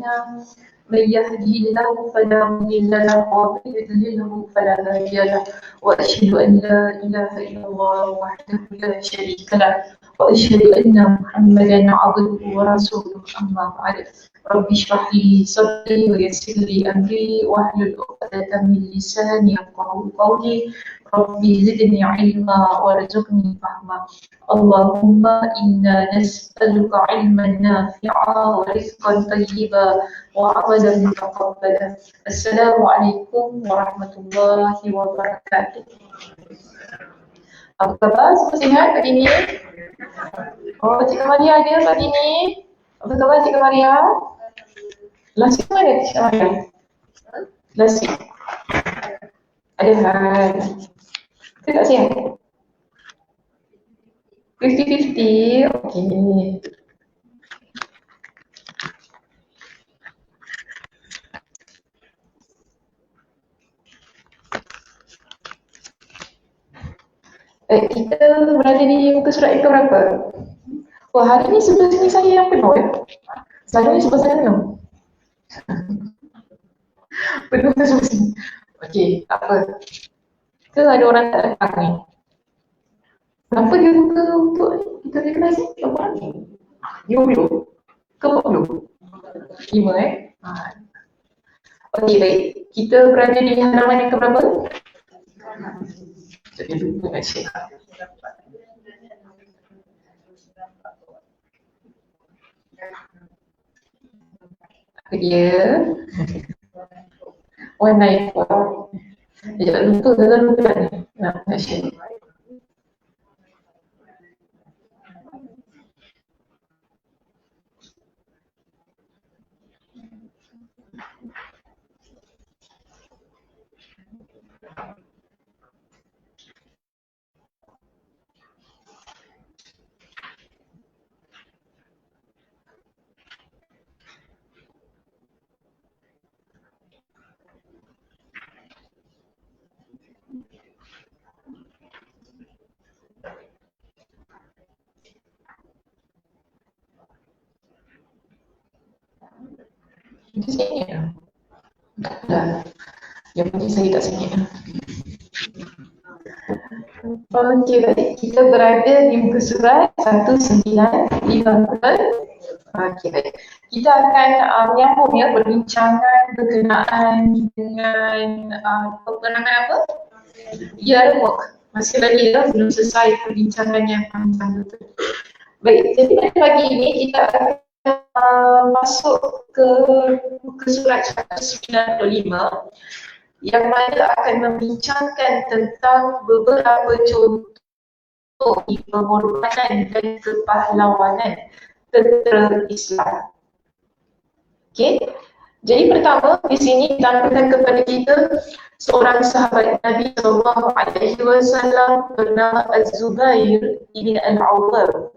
أعمالنا من يهده الله فلا مضل له ومن يضلله فلا هادي له وأشهد أن لا إله إلا الله وحده لا شريك له وأشهد أن محمدا عبده ورسوله أما بعد رب اشرح لي صدري ويسر لي أمري واحلل عقدة من لساني يفقهوا قولي ربي زدني علما وارزقني فهما اللهم إنا نسألك علما نافعا ورزقا طيبا وعملا متقبلا. السلام عليكم warahmatullahi wabarakatuh. Apa khabar? Semua sihat pagi ni? Oh, Cik Maria ada pagi ni? Apa khabar Cik Maria? Last week mana Cik Maria? Last week? Ada hal? Kita tak sihat? 50-50, okey. Kita berada di muka surat yang keberapa? Wah, hari ni sebelah sini saya yang penuh ya? Selalunya sebelah saya penuh. Penuh ke sebelah sini? Okey, apa? Ke ada orang tak datang ni? Kenapa dia buka untuk kita rekonasi? Berapa orang ni? 50 ke 40? 5 Okey, baik. Kita berada di halaman yang keberapa? Jadi lupa nak cek. Apa dia? 194. Dia tak lupa ke tak lupa ni? Nak cek. Itu sengit lah. Tak dah. Yang penting saya tak sengit lah. Okey, baik. Kita berada di muka surat 195. Okey, baik. Kita akan menyambung ya perbincangan berkenaan dengan peperangan apa? Yarmouk. Masih lagi ya, belum selesai perbincangan yang panjang itu. Baik, jadi pada pagi ini kita akan masuk ke muka surat 195 yang mana akan membincangkan tentang beberapa contoh pengorbanan dan kepahlawanan tentera Islam. Okey. Jadi pertama di sini ditampilkan kepada kita seorang sahabat Nabi SAW bernama Az-Zubair bin Al-Awwam.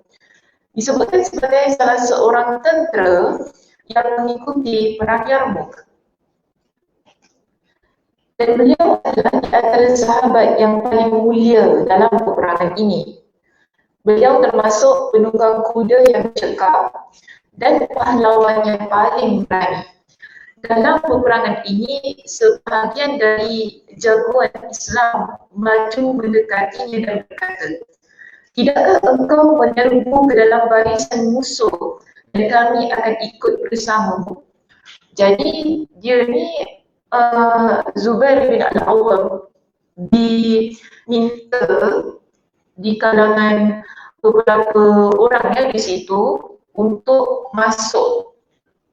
Disebutkan sebagai salah seorang tentera yang mengikuti perang Yarmouk. Dan beliau adalah di antara sahabat yang paling mulia dalam peperangan ini. Beliau termasuk penunggang kuda yang cekap dan pahlawan yang paling berani. Dalam peperangan ini, sebahagian dari jagoan Islam maju mendekatinya dan berkata, "Tidakkah engkau menyerbu ke dalam barisan musuh dan kami akan ikut bersamamu?" Jadi dia ni Zubair bin Al-Awwam diminta di kalangan beberapa orang yang di situ untuk masuk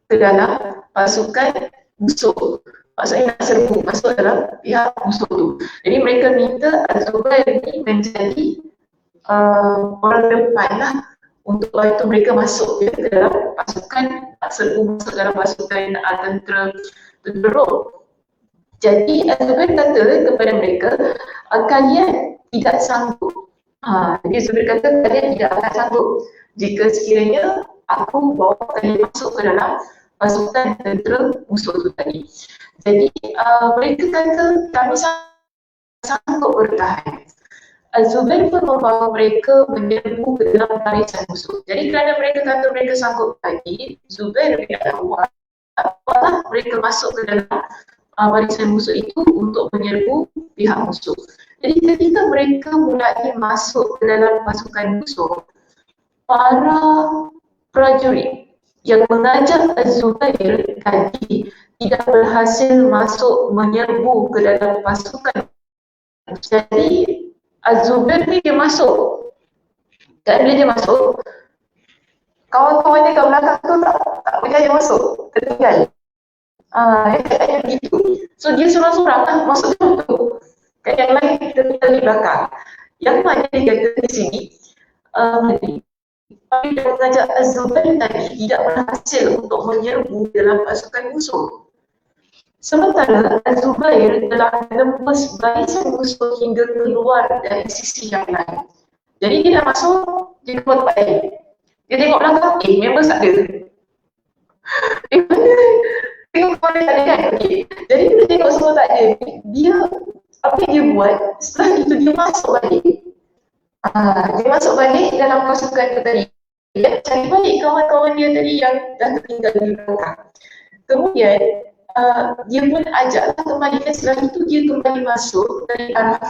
ke dalam pasukan musuh. Maksudnya nak serbu masuk dalam pihak musuh tu. Jadi mereka minta Az-Zubair ni menjadi orang depan lah untuk waktu mereka masuk ke dalam pasukan, serbu masuk dalam pasukan tentera Rom. Jadi Az-Zubair kata kepada mereka, kalian tidak sanggup. Jadi Zubair kata kalian tidak akan sanggup jika sekiranya aku bawa kalian masuk ke dalam pasukan tentera musuh itu tadi. Jadi mereka kata kami sanggup bertahan. Az-Zubair pun membawa mereka menyerbu ke dalam barisan musuh. Jadi kerana mereka kata mereka sanggup tadi, Zubair bin Al-Awwam mereka masuk ke dalam barisan musuh itu untuk menyerbu pihak musuh. Jadi ketika mereka mulai masuk ke dalam pasukan musuh, para prajurit yang mengajak Az-Zubair tadi tidak berhasil masuk menyerbu ke dalam pasukan. Jadi Az-Zubair ni dia masuk, dan bila dia masuk, kawan-kawan dia kat belakang tu tak berjaya masuk, tertinggal. Yang gitu. So dia seorang-seorang lah masuk dalam tu. Kat yang lain kita tinggal di belakang. Yang mana dia kata di sini, dia mengajak Az-Zubair tadi tidak berhasil untuk menyerbu dalam pasukan musuh. Sementara Az-Zubair telah menembus barisan musuh hingga keluar dari sisi yang lain. Jadi dia dah masuk, dia keluar tempat lain. Dia tengok belakang, members tak ada. Tengok keluar tak ada kan? Okay. Jadi dia tengok semua tak ada. Dia, apa yang dia buat, setelah itu dia masuk balik. Dia masuk balik dalam pasukan tu tadi. Dia cari balik kawan-kawan dia tadi yang dah tertinggal di belakang. Kemudian, dia pun ajaklah kembali, dan setelah itu dia kembali masuk dari arah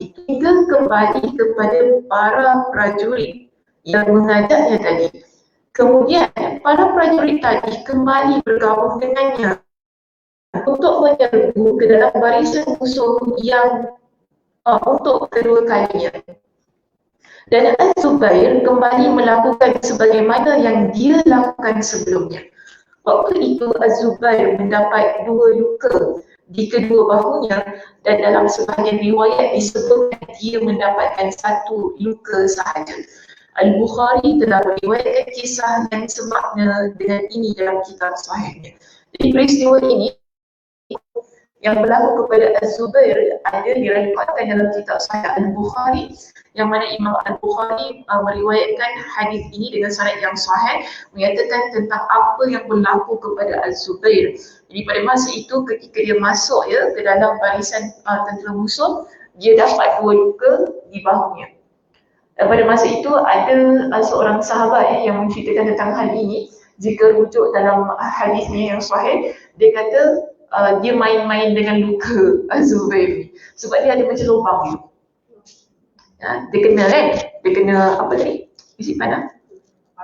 hingga kembali kepada para prajurit yang mengajaknya tadi. Kemudian para prajurit tadi kembali bergabung dengannya untuk menyerbu ke dalam barisan musuh yang untuk kedua kalinya. Dan Az-Zubair kembali melakukan sebagaimana yang dia lakukan sebelumnya. Waktu itu Az-Zubair mendapat 2 luka di kedua bahunya, dan dalam sebahagian riwayat disebutkan dia mendapatkan 1 luka sahaja. Al-Bukhari telah meriwayatkan kisah yang semakna dengan ini dalam kitab sahihnya. Jadi peristiwa ini yang berlaku kepada Az-Zubair ada diriwayatkan dalam kitab sahih Al-Bukhari, yang mana Imam Al-Bukhari meriwayatkan hadis ini dengan sanad yang sahih, menyatakan tentang apa yang berlaku kepada Az-Zubair. Jadi pada masa itu ketika dia masuk ke dalam barisan tentera musuh, dia dapat 2 luka di bahunya. Dan pada masa itu ada seorang sahabat yang menceritakan tentang hal ini. Jika rujuk dalam hadisnya yang sahih, dia kata dia main-main dengan luka Az-Zubair sebab dia ada macam lubang tu. Dia kena kan? Dia kena apa tadi? Isi panah?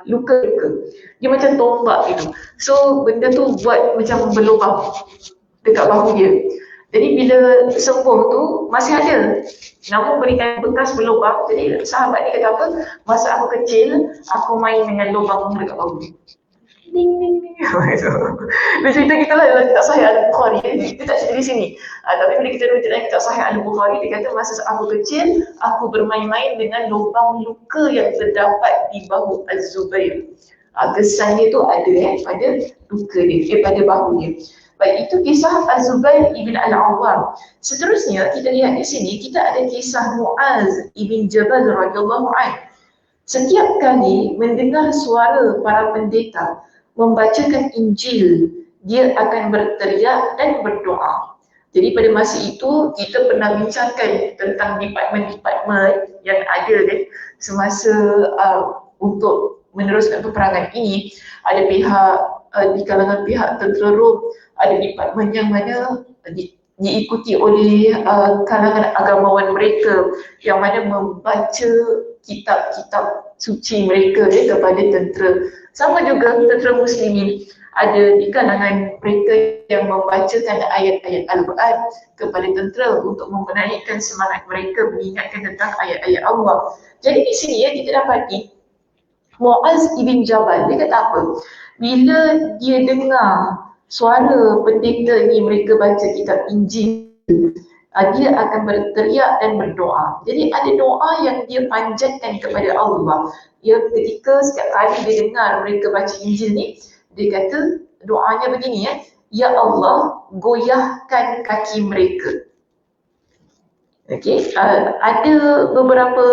Luka-luka. Dia macam tombak gitu. So benda tu buat macam berlubang dekat bahu dia. Jadi bila sembuh tu masih ada, namun berikan bekas berlubang. Jadi sahabat ni kata apa? Masa aku kecil, aku main dengan lubang dekat bahu dia. Ding ding ding. Dia cerita kita lah dalam kitab sahih Al-Bukhari. Dia tak cerita di sini. Tapi bila kita rujuk dalam kitab sahih Al-Bukhari, dia kata masa aku kecil, aku bermain-main dengan lubang luka yang terdapat di bahu Az-Zubair. Kesannya tu ada pada luka dia, pada bahu dia. Baik, itu kisah Az-Zubair ibn Al-Awwam. Seterusnya kita lihat di sini, kita ada kisah Mu'az ibn Jabal radhiyallahu anhu. Setiap kali mendengar suara para pendeta membacakan Injil, dia akan berteriak dan berdoa. Jadi pada masa itu kita pernah bincangkan tentang departmen-departmen yang ada semasa untuk meneruskan peperangan ini. Ada pihak di kalangan pihak tentera Rom, ada departmen yang mana diikuti oleh kalangan agamawan mereka yang mana membaca kitab-kitab suci mereka kepada tentera. Sama juga tentera muslimin, ada di kalangan mereka yang membacakan ayat-ayat Al-Quran kepada tentera untuk menaikkan semangat mereka, mengingatkan tentang ayat-ayat Allah. Jadi di sini kita dapati Mu'az ibn Jabal, dia kata apa? Bila dia dengar suara pendeta ni mereka baca kitab Injil, dia akan berteriak dan berdoa. Jadi ada doa yang dia panjatkan kepada Allah. Ketika setiap kali dia dengar mereka baca Injil ni, dia kata doanya begini Ya Allah, goyahkan kaki mereka. Okey, ada beberapa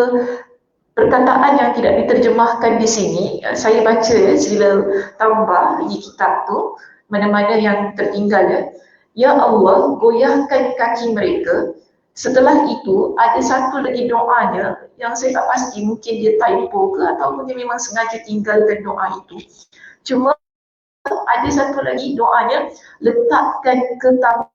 perkataan yang tidak diterjemahkan di sini. Saya baca sila tambah di kitab tu, mana-mana yang tertinggal Ya Allah, goyahkan kaki mereka. Setelah itu, ada satu lagi doanya yang saya tak pasti, mungkin dia typo ke ataupun dia memang sengaja tinggalkan doa itu. Cuma ada satu lagi doanya, letakkan ketakutan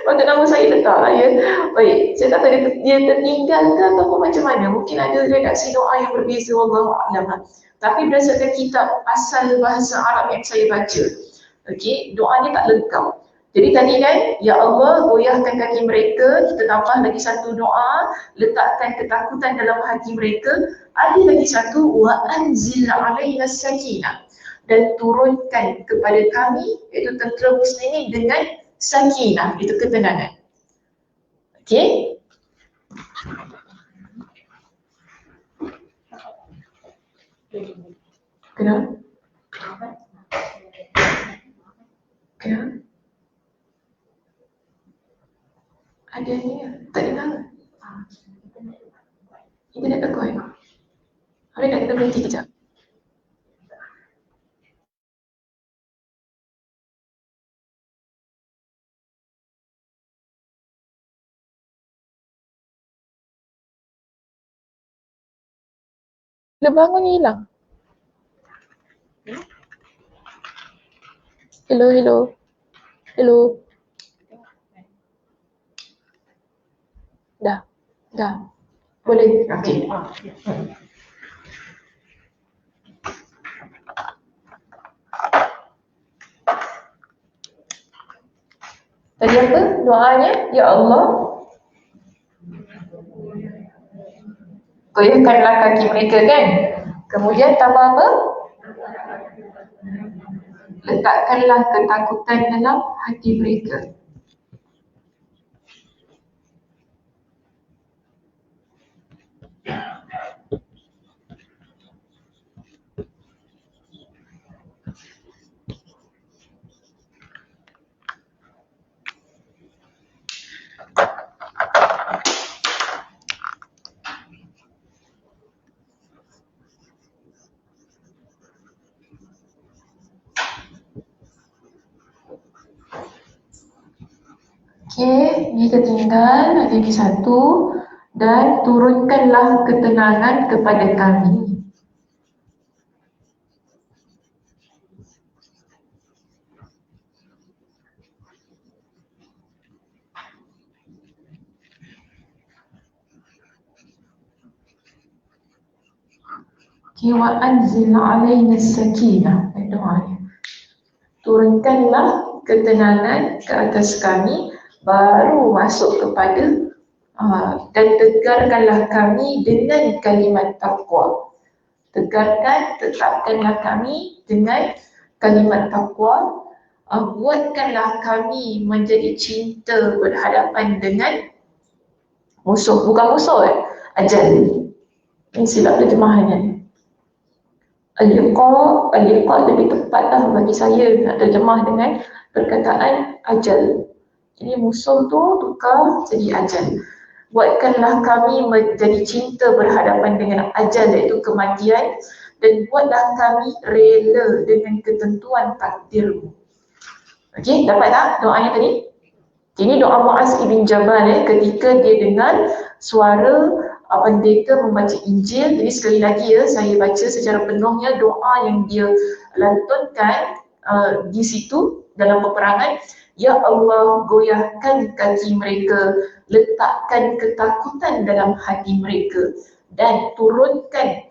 Untuk nama saya letak lah ya. Baik, saya tak tahu dia tertinggal ke ataupun macam mana. Mungkin ada redaksi doa yang berbeza, wallahu a'lam. Tapi berdasarkan kitab asal bahasa Arab yang saya baca, okey, doanya tak lengkap. Jadi tadi kan, ya Allah goyahkan kaki mereka, kita tambah lagi satu doa, letakkan ketakutan dalam hati mereka. Ada lagi satu, wa anzil alaina sakinah, dan turunkan kepada kami, iaitu tentera muslimin, dengan sakinah, itu ketenangan. Okey? Kenapa? Kenapa? Ada ni ya? Tak dengar. Internet tak kuat. Habis nak kena berhenti kejap. Bila bangun ni hilang. Hello, hello. Hello. Dah. Dah. Boleh. Okey. Tadi apa doanya? Ya Allah, goyahkanlah kaki mereka kan? Kemudian tambah apa? Letakkanlah ketakutan dalam hati mereka. Okey, ni ketinggal, ada lagi satu. Dan turunkanlah ketenangan kepada kami. Okey, wa anzil alaina sakinah, doanya. Turunkanlah ketenangan ke atas kami, baru masuk kepada dan tegarkanlah kami dengan kalimat taqwa. Tegarkan, tetapkanlah kami dengan kalimat taqwa. Buatkanlah kami menjadi cinta berhadapan dengan musuh. Bukan musuh ajal. Ini silap terjemahannya. Al-liqa lebih tepatlah bagi saya nak terjemah dengan perkataan ajal. Jadi musuh tu tukar jadi ajal. Buatkanlah kami menjadi cinta berhadapan dengan ajal, iaitu kematian, dan buatlah kami rela dengan ketentuan takdirmu. Okey, dapat tak doanya tadi? Ini doa Muaz ibn Jabal ketika dia dengar suara pendeta membaca Injil. Jadi sekali lagi saya baca secara penuhnya doa yang dia lantunkan di situ dalam peperangan. Ya Allah, goyahkan kaki mereka, letakkan ketakutan dalam hati mereka, dan turunkan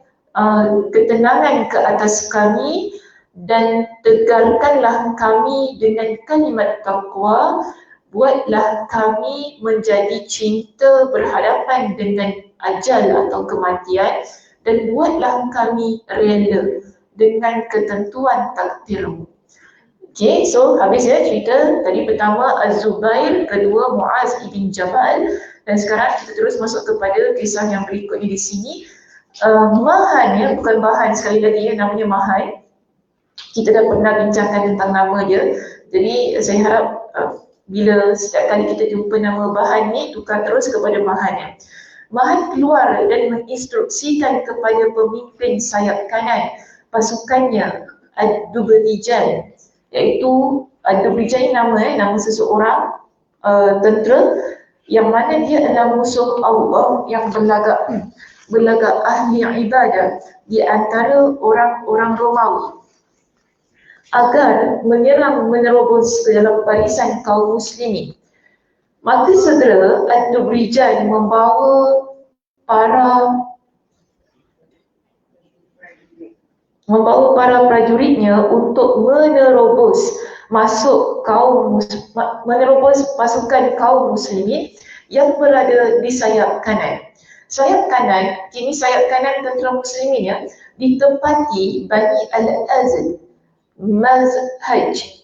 ketenangan ke atas kami, dan tegarkanlah kami dengan kalimat taqwa. Buatlah kami menjadi cinta berhadapan dengan ajal atau kematian, dan buatlah kami rela dengan ketentuan takdirmu. Okay, so habis ya cerita tadi pertama Az-Zubair, kedua Muaz ibn Jabal, dan sekarang kita terus masuk kepada kisah yang berikutnya di sini. Mahan ya, bukan bahan, sekali lagi ya, namanya Mahan. Kita dah pernah bincangkan tentang nama dia. Jadi saya harap bila setiap kali kita jumpa nama bahan ni, tukar terus kepada Mahan ya. Mahan keluar dan menginstruksikan kepada pemimpin sayap kanan pasukannya Ad-Dubrijan, iaitu Ad-Dubrijan nama seseorang tentera yang mana dia adalah musuh Allah yang berlagak ahli ibadah di antara orang-orang Romawi, agar menerobos ke dalam barisan kaum muslimin. Maka segera Ad-Dubrijan membawa para prajuritnya untuk menerobos pasukan kaum muslimin yang berada di sayap kanan. Sayap kanan, kini sayap kanan tentera muslimin ya, ditempati Bani Al-Azd, Mazhaj,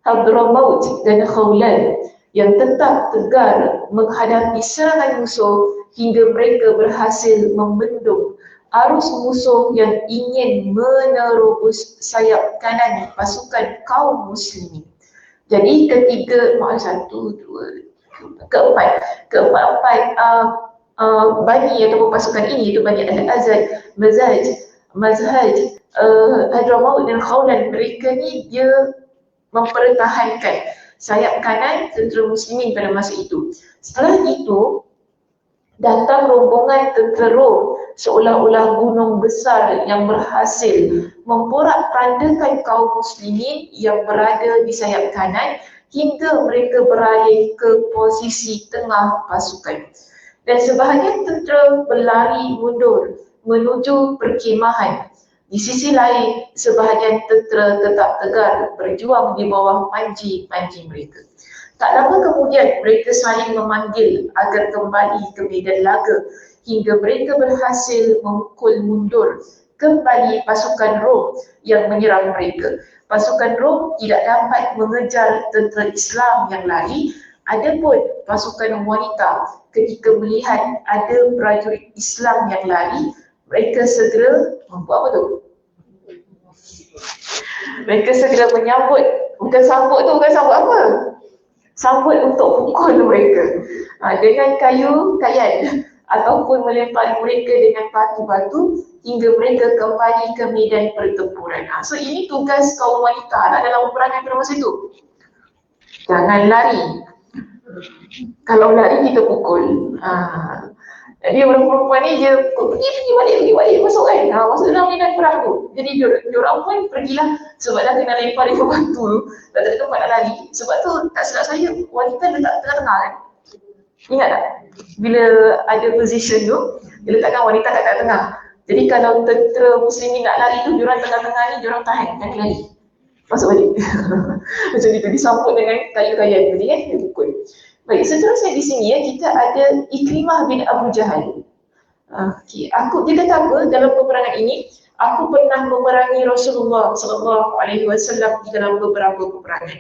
Hadramaut dan Khawlan yang tetap tegar menghadapi serangan musuh hingga mereka berhasil membendung arus musuh yang ingin menerobos sayap kanan pasukan kaum muslimin. Jadi keempat Bani ataupun pasukan ini, itu Bani Al-Azd, Mazhaj, Hadramaut dan Khawlan, mereka ni dia mempertahankan sayap kanan tentera muslimin pada masa itu. Setelah itu datang rombongan tentera Rom seolah-olah gunung besar yang berhasil memporak-pandakan kaum muslimin yang berada di sayap kanan hingga mereka beralih ke posisi tengah pasukan. Dan sebahagian tentera berlari mundur menuju perkemahan. Di sisi lain, sebahagian tentera tetap tegar berjuang di bawah panji-panji mereka. Tak lama kemudian, mereka saling memanggil agar kembali ke medan laga hingga mereka berhasil memukul mundur kembali pasukan Rom yang menyerang mereka. Pasukan Rom tidak dapat mengejar tentera Islam yang lari. Adapun pasukan wanita ketika melihat ada prajurit Islam yang lari, mereka segera membuat apa tu? Mereka segera menyambut, bukan sambut apa? Sambut untuk pukul mereka dengan kayu-kayan ataupun melempari mereka dengan batu-batu hingga mereka kembali ke medan pertempuran. So ini tugas kaum wanita dalam peperangan pada masa itu. Jangan lari. Kalau lari kita pukul. Jadi orang perempuan ni dia pergi balik masuk kan. Masuk dalam medan perang tu. Jadi diorang pun pergilah sebab dah kena lempar dengan batu tu. Tak ada tempat nak lari. Sebab tu tak silap saya wanita letak tengah-tengah kan. Ingat tak? Bila ada position tu, dia letakkan wanita kat tengah-tengah. Jadi kalau tentera muslimin nak lari tu, diorang tengah-tengah ni diorang tahan, jangan lari. Masuk balik. Macam itu disambut dengan kayu-kayu tadi kan, dia pukul. Baik, seterusnya di sini ya, kita ada Ikrimah bin Abu Jahal. Dia kata apa dalam peperangan ini? Aku pernah memerangi Rasulullah SAW di dalam beberapa peperangan.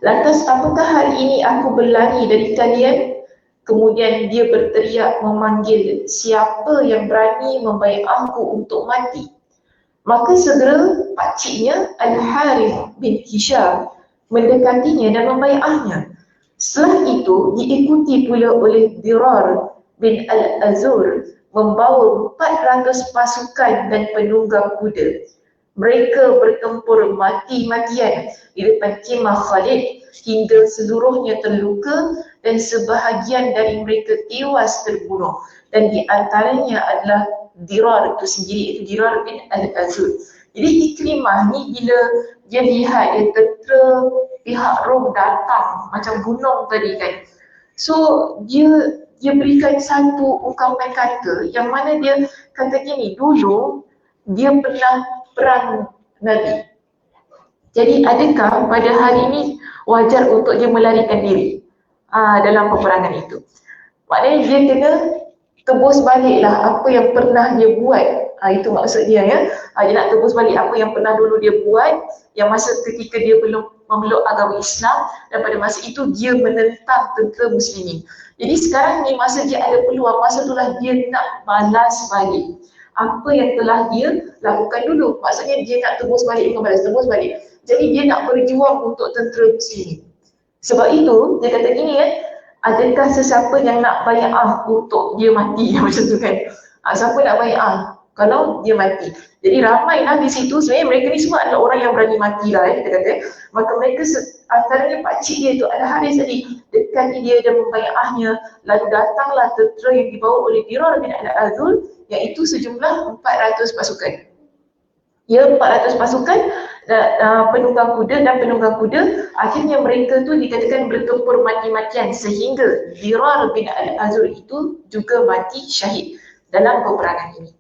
Lantas apakah hari ini aku berlari dari kalian? Kemudian dia berteriak memanggil siapa yang berani membaiatku untuk mati. Maka segera pakciknya Al-Harith bin Hisham mendekatinya dan membaiatnya. Setelah itu diikuti pula oleh Dirar bin Al-Azur membawa 400 pasukan dan penunggang kuda. Mereka bertempur mati-matian di depan kemah Khalid hingga seluruhnya terluka dan sebahagian dari mereka tewas terbunuh. Dan di antaranya adalah Dirar itu sendiri, itu Dirar bin Al-Azur. Jadi Ikrimah ni bila dia lihat tentera pihak Rom datang macam gunung tadi kan. So dia berikan satu ungkapan kata yang mana dia kata gini, dulu dia pernah perang Nabi. Jadi adakah pada hari ini wajar untuk dia melarikan diri dalam peperangan itu? Maknanya dia kena tebus baliklah apa yang pernah dia buat. Itu maksud dia ya. Dia nak tebus balik apa yang pernah dulu dia buat, yang masa ketika dia belum memeluk agama Islam, dan pada masa itu dia menentang tentera muslimin. Jadi sekarang ni masa dia ada peluang, masa itulah dia nak balas balik apa yang telah dia lakukan dulu. Maksudnya dia nak tebus balik, bukan balas, tebus balik. Jadi dia nak berjuang untuk tentera muslimin. Sebab itu dia kata gini kan, adakah sesiapa yang nak bai'ah untuk dia mati? Macam tu kan. Siapa nak bai'ah kalau dia mati? Jadi ramailah di situ, sebenarnya mereka ni semua adalah orang yang berani mati lah kita kata. Maka mereka antaranya pakcik dia tu ada Haris tadi, dekati dia dan membai'ahnya. Lalu datanglah tentera yang dibawa oleh Dirar bin Al-Azul, iaitu sejumlah 400 pasukan. Ya, 400 pasukan penunggang kuda dan penunggang kuda. Akhirnya mereka tu dikatakan bertempur mati-matian sehingga Dirar bin Al-Azul itu juga mati syahid dalam peperangan ini.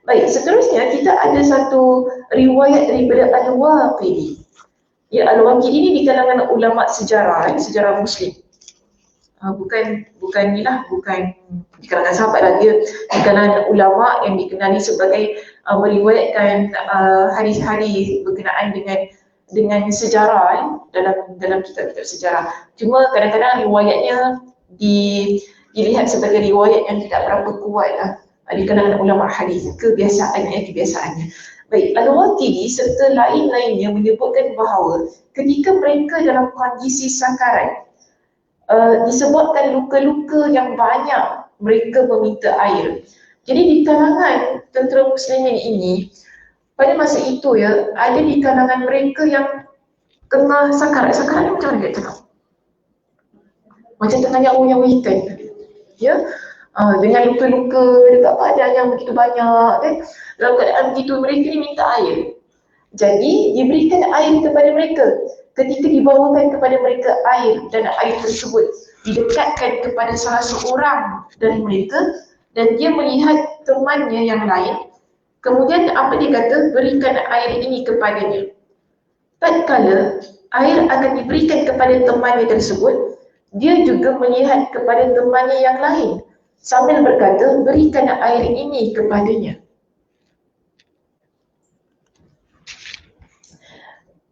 Baik, seterusnya kita ada satu riwayat daripada Al-Waqidi. Ya, Al-Waqidi ini di kalangan ulama sejarah, sejarah Muslim. Bukan di kalangan sahabat lah, dia di kalangan ulama yang dikenali sebagai meriwayatkan hadis-hadis berkenaan dengan sejarah dalam kitab-kitab sejarah. Cuma kadang-kadang riwayatnya dilihat sebagai riwayat yang tidak berapa kuat lah di kalangan ulama hadis, kebiasaannya. Baik, Al-Waqidi serta lain-lainnya menyebutkan bahawa ketika mereka dalam kondisi sakarat, disebabkan luka-luka yang banyak, mereka meminta air. Jadi di kalangan tentera muslimin ini, pada masa itu ya, ada di kalangan mereka yang tengah sakarat. Sakarat ni macam mana dia cakap? Macam tengah nyawa ikan. Ya, dengan luka-luka dekat badan yang begitu banyak kan. Dalam keadaan begitu, mereka ni minta air. Jadi diberikan air kepada mereka. Ketika dibawakan kepada mereka air, dan air tersebut didekatkan kepada salah seorang dari mereka, dan dia melihat temannya yang lain, kemudian apa dia kata, berikan air ini kepadanya. Tatkala air akan diberikan kepada temannya tersebut, dia juga melihat kepada temannya yang lain sambil berkata, berikan air ini kepadanya.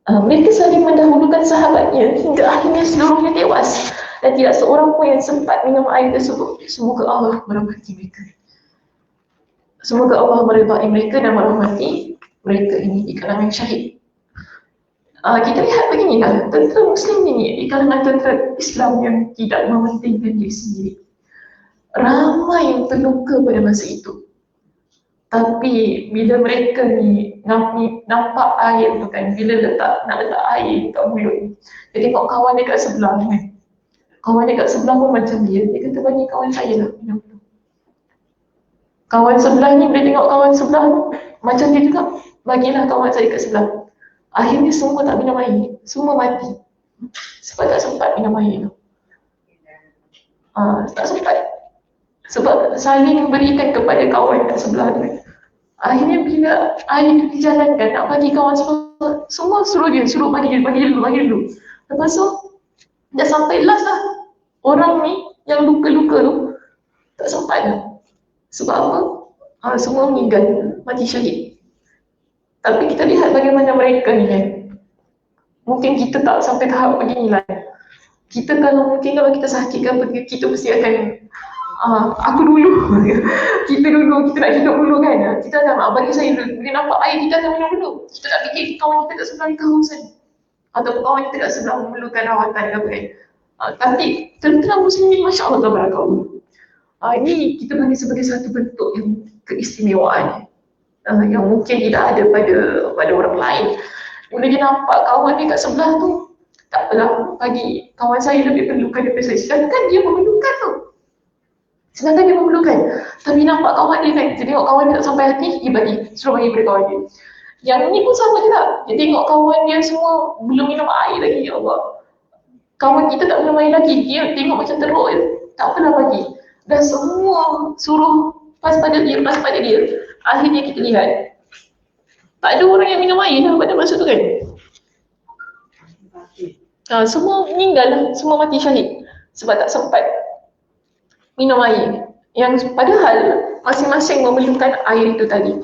Mereka saling mendahulukan sahabatnya hingga akhirnya seluruhnya tewas, dan tidak seorang pun yang sempat minum air tersebut. Semoga Allah merahmati mereka. Semoga Allah meridai mereka dan merahmati mereka ini di kalangan syahid. Kita lihat beginilah, tentera Muslim ini di kalangan tentera Islam yang tidak mementingkan diri sendiri, ramai yang terluka pada masa itu. Tapi bila mereka ni nampak air tu kan, bila nak letak air kat mulut, dia tengok kawan dia kat sebelah kan. Kawan dia kat sebelah pun macam dia kata bagi kawan saya lah minum dulu. Kawan sebelah ni bila tengok kawan sebelah macam dia juga, bagilah kawan saya kat sebelah. Akhirnya semua tak minum air, semua mati sebab tak sempat minum air tu. Tak sempat, sebab saling berikan kepada kawan kat sebelah tu. Akhirnya bila air itu dijalankan, nak bagi kawan semua suruh bagi dulu. Lepas tu dah sampai last lah, orang ni yang luka-luka tu tak sempat lah. Sebab apa? Semua meninggal, mati syahid. Tapi kita lihat bagaimana mereka ni kan. Mungkin kita tak sampai tahap beginilah. Kita kalau kita sakit ke apa, kita mesti akan aku dulu. kita nak hidup dulu kan. Kita akan bagi saya dulu. Bila nampak air kita akan minum dulu. Kita tak fikir kawan kita kat sebelah ni kawasan, atau kawan kita kat sebelah memerlukan rawatan ke apa kan. Tapi tentera Muslim ni Masya Allah tabarakallah. Ini kita bagi sebagai satu bentuk yang keistimewaan yang mungkin tidak ada pada orang lain. Bila dia nampak kawan dia kat sebelah tu, tak apalah, bagi kawan saya lebih perlukan daripada saya. Sedangkan dia memerlukan tu. Tapi nampak kawan dia kan, dia tengok kawan dia tak sampai hati, dia bagi, suruh bagi kepada kawan dia. Yang ni pun sama juga, dia tengok kawan dia semua belum minum air lagi, ya Allah. Kawan kita tak minum air lagi, dia tengok macam teruk je, tak apalah bagi. Dah semua suruh pas pada dia. Akhirnya kita lihat, tak ada orang yang minum air dah pada masa tu kan. Semua meninggal lah, semua mati syahid sebab tak sempat minum air. Yang padahal masing-masing memerlukan air itu tadi.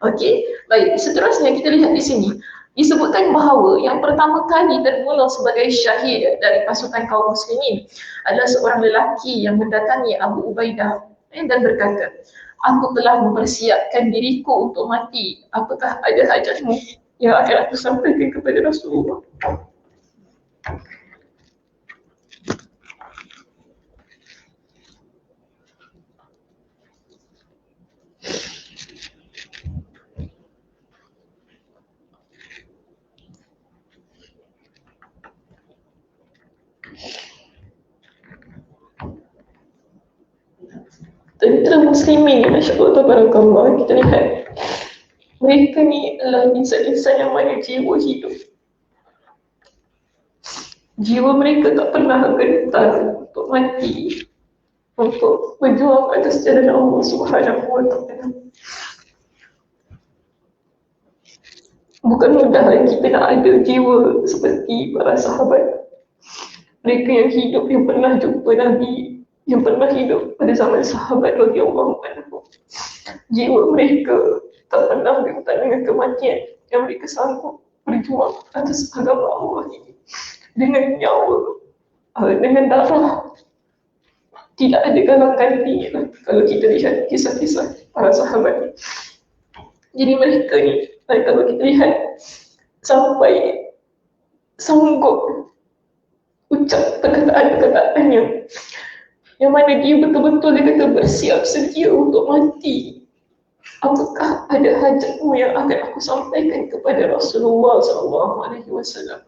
Okey, baik. Seterusnya kita lihat di sini. Disebutkan bahawa yang pertama kali terbunuh sebagai syahid dari pasukan kaum muslimin adalah seorang lelaki yang mendatangi Abu Ubaidah dan berkata, "Aku telah mempersiapkan diriku untuk mati. Apakah ada hajatmu yang akan aku sampaikan kepada Rasulullah?" Tentera muslimin, Masya Allah, Tabarakallah, kita lihat mereka ni adalah insan-insan yang mana jiwa hidup. Jiwa mereka tak pernah gentar untuk mati, untuk berjuang atas jalan Allah Subhanahu wa Ta'ala. Bukan mudah kita nak ada jiwa seperti para sahabat. Mereka yang hidup, yang pernah jumpa Nabi, yang pernah hidup pada zaman sahabat radhiyallahu anhu. Jiwa mereka tak pernah gentar dengan kematian, yang mereka sanggup berjuang atas agama Allah ini dengan nyawa, dengan darah. Tidak ada galang ganti kalau kita lihat kisah-kisah para sahabat. Jadi mereka ni, kalau kita lihat, sampai sanggup ucap perkataan-perkataannya yang mana dia betul-betul dia kata bersiap sedia untuk mati. Apakah ada hajatmu yang akan aku sampaikan kepada Rasulullah SAW?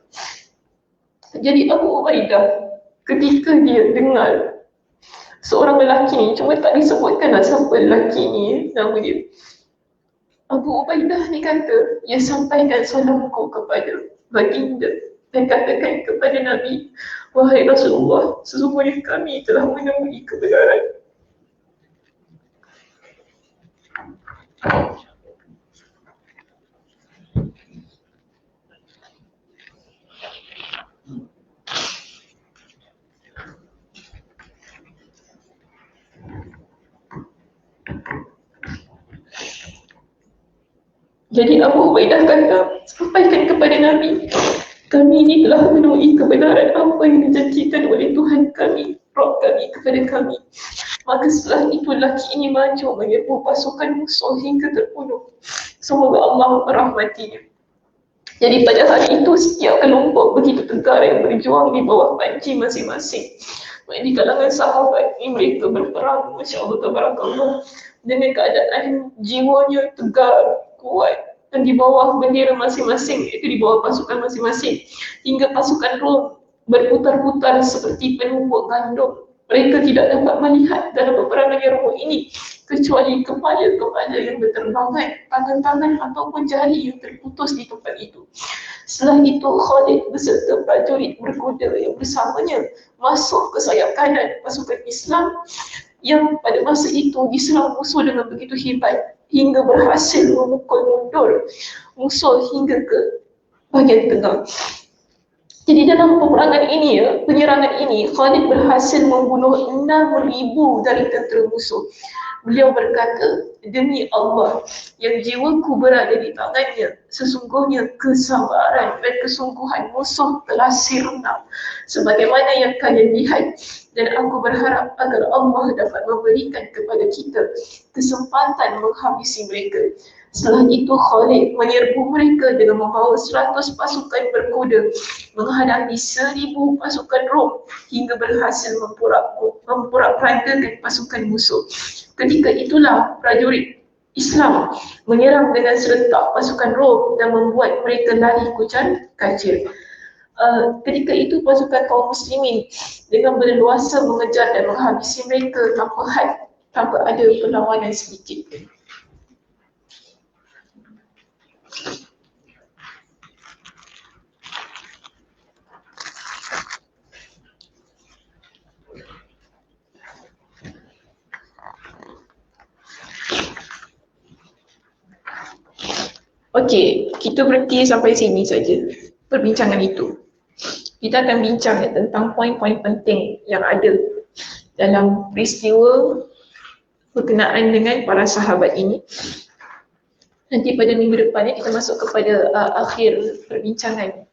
Jadi Abu Ubaidah ketika dia dengar seorang lelaki ni, cuma tak disebutkanlah siapa lelaki ni, nama dia. Abu Ubaidah ni kata, dia sampaikan salamku kepada baginda dan katakan kepada Nabi, "Wahai Rasulullah, sesungguhnya kami telah menemui kebenaran." Jadi Abu Ubaidah kata, sampaikan kepada Nabi, kami ini telah menemui kebenaran apa yang dijanjikan oleh Tuhan kami, Rabb kami kepada kami. Maka setelah itu lelaki ini maju menyerbu pasukan musuh hingga terbunuh. Semoga Allah merahmatinya. Jadi pada hari itu setiap kelompok begitu tegar yang berjuang di bawah panci masing-masing. Di kalangan sahabat ini mereka berperang, Masya Allah, Tabarakallah, dengan keadaan jiwanya tegar, kuat, dan di bawah bendera masing-masing, iaitu di bawah pasukan masing-masing, hingga pasukan Rom berputar-putar seperti penumbuk gandum. Mereka tidak dapat melihat dalam peperangan yang rumit ini kecuali kepala-kepala yang berterbangan, tangan-tangan ataupun jari yang terputus di tempat itu. Setelah itu Khalid beserta prajurit berkuda yang bersamanya masuk ke sayap kanan pasukan Islam yang pada masa itu diserang musuh dengan begitu hebat hingga berhasil memukul mundur musuh hingga ke bahagian tengah. Jadi dalam peperangan ini, penyerangan ini, Khalid berhasil membunuh 6,000 dari tentera musuh. Beliau berkata, demi Allah yang jiwaku berada di tangannya, sesungguhnya kesabaran dan kesungguhan musuh telah sirna sebagaimana yang kalian lihat, dan aku berharap agar Allah dapat memberikan kepada kita kesempatan menghabisi mereka. Setelah itu Khalid menyerbu mereka dengan membawa 100 pasukan berkuda menghadapi 1,000 pasukan Rom hingga berhasil memporak-porandakan pasukan musuh. Ketika itulah prajurit Islam menyerang dengan serentak pasukan Rom dan membuat mereka lari kucar kacir. Ketika itu pasukan kaum muslimin dengan berleluasa mengejar dan menghabisi mereka tanpa had, tanpa ada perlawanan sedikit. Okey, kita berhenti sampai sini saja perbincangan itu. Kita akan bincang tentang poin-poin penting yang ada dalam peristiwa berkenaan dengan para sahabat ini. Nanti pada minggu depan kita masuk kepada akhir perbincangan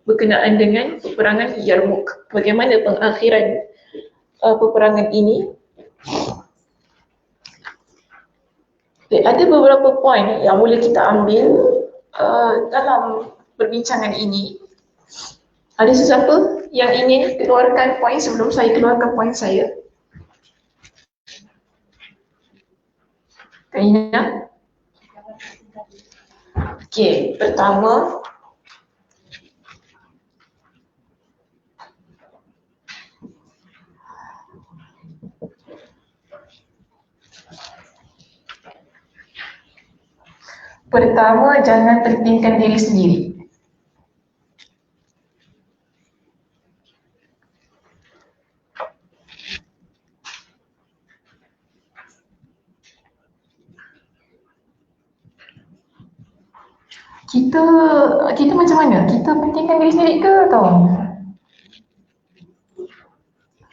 berkenaan dengan peperangan Yarmouk. Bagaimana pengakhiran peperangan ini. Ada beberapa poin yang boleh kita ambil dalam perbincangan ini. Ada sesiapa yang ingin keluarkan poin sebelum saya keluarkan poin saya? Kaina? Okey, pertama, jangan pentingkan diri sendiri. Kita macam mana? Kita pentingkan diri sendiri ke atau?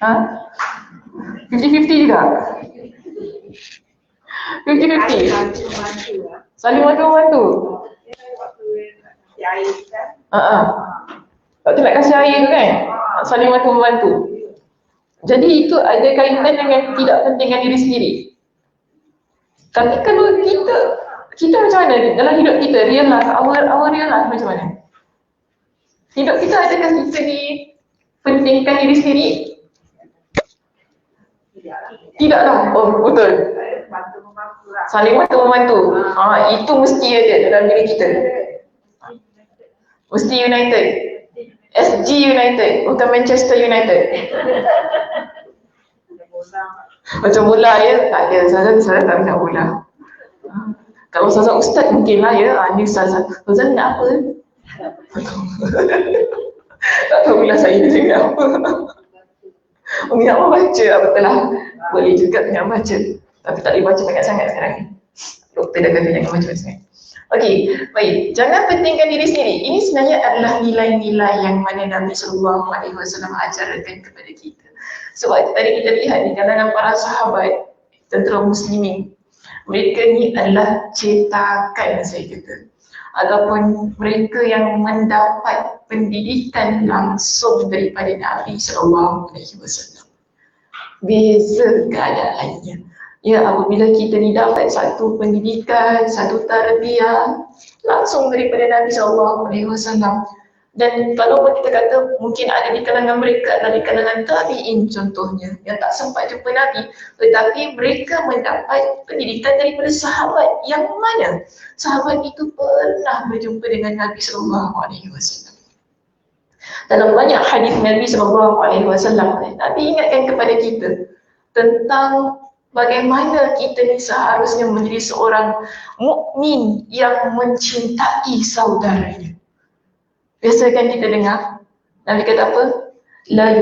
Ha? 50-50 juga? 50-50? Saling bantu-bantu? Waktu nak kasih air tu kan? Saling bantu-bantu. Jadi itu ada kaitan dengan tidak pentingkan diri sendiri. Tapi kalau kita macam mana dalam hidup kita, real life, our real life macam mana? Hidup kita adakah kita ni pentingkan diri sendiri? Tidaklah. Oh, betul. Saling bantu-membantu. Itu mesti ada dalam diri kita. Mesti United. SG United, bukan Manchester United. Macam bola ya, tak ada. Saya tak minat bola. Kalau Ustazah Ustaz mungkin lah ya. Ni Ustazah nak apa? Tak tahu bila saya dengar apa. Minat membaca, betul lah. Boleh juga minat baca. Tapi tak boleh baca banyak sangat sekarang ni. Doktor dah kata jangan baca sangat. Okey, baik. Jangan pentingkan diri sendiri. Ini sebenarnya adalah nilai-nilai yang mana Nabi SAW ajarkan kepada kita. Sebab tadi kita lihat di kalangan para sahabat, tentera muslimin, mereka ni adalah cetakan saya kata. Ataupun mereka yang mendapat pendidikan langsung daripada Nabi SAW. Beza keadaannya. Ya, apabila kita ni dapat satu pendidikan, satu tarbiyah langsung daripada Nabi SAW. Dan kalau kita kata mungkin ada di kalangan mereka, ada di kalangan tabi'in contohnya, yang tak sempat jumpa Nabi, tetapi mereka mendapat pendidikan daripada sahabat yang mana sahabat itu pernah berjumpa dengan Nabi SAW. Dalam banyak hadis Nabi SAW, Nabi ingatkan kepada kita tentang bagaimana kita ni seharusnya menjadi seorang mukmin yang mencintai saudaranya. Biasa kan kita dengar Nabi kata apa? La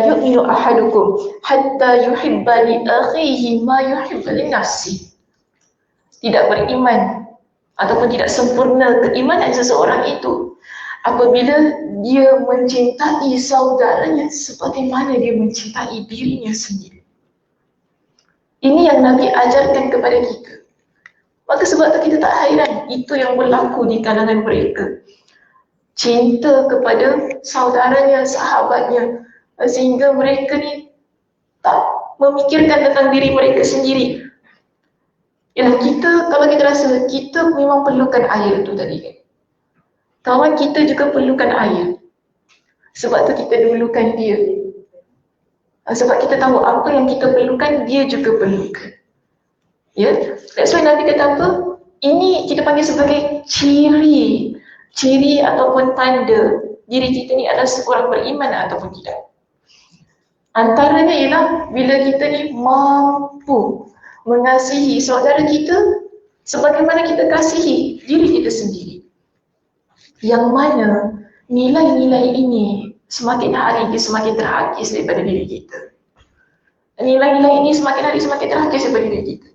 yu'minu ahadukum hatta yuhibba li akhihi ma yuhibba li nafsi. Tidak beriman ataupun tidak sempurna keimanan seseorang itu apabila dia mencintai saudaranya sebagaimana dia mencintai dirinya sendiri. Ini yang Nabi ajarkan kepada kita. Maka sebab itu kita tak hairan itu yang berlaku di kalangan mereka. Cinta kepada saudaranya, sahabatnya, sehingga mereka ni tak memikirkan tentang diri mereka sendiri. Yalah, kalau kita rasa kita memang perlukan air tu tadi kan. Kawan kita juga perlukan air. Sebab tu kita dulukan dia. Sebab kita tahu apa yang kita perlukan, dia juga perlukan. Ya, that's why Nabi kata apa? Ini kita panggil sebagai ciri ataupun tanda diri kita ni adalah seorang beriman ataupun tidak. Antaranya ialah bila kita ni mampu mengasihi saudara kita sebagaimana kita kasihi diri kita sendiri. Yang mana nilai-nilai ini semakin hari dia semakin terhakis daripada diri kita. Nilai-nilai ini semakin hari semakin terhakis daripada diri kita.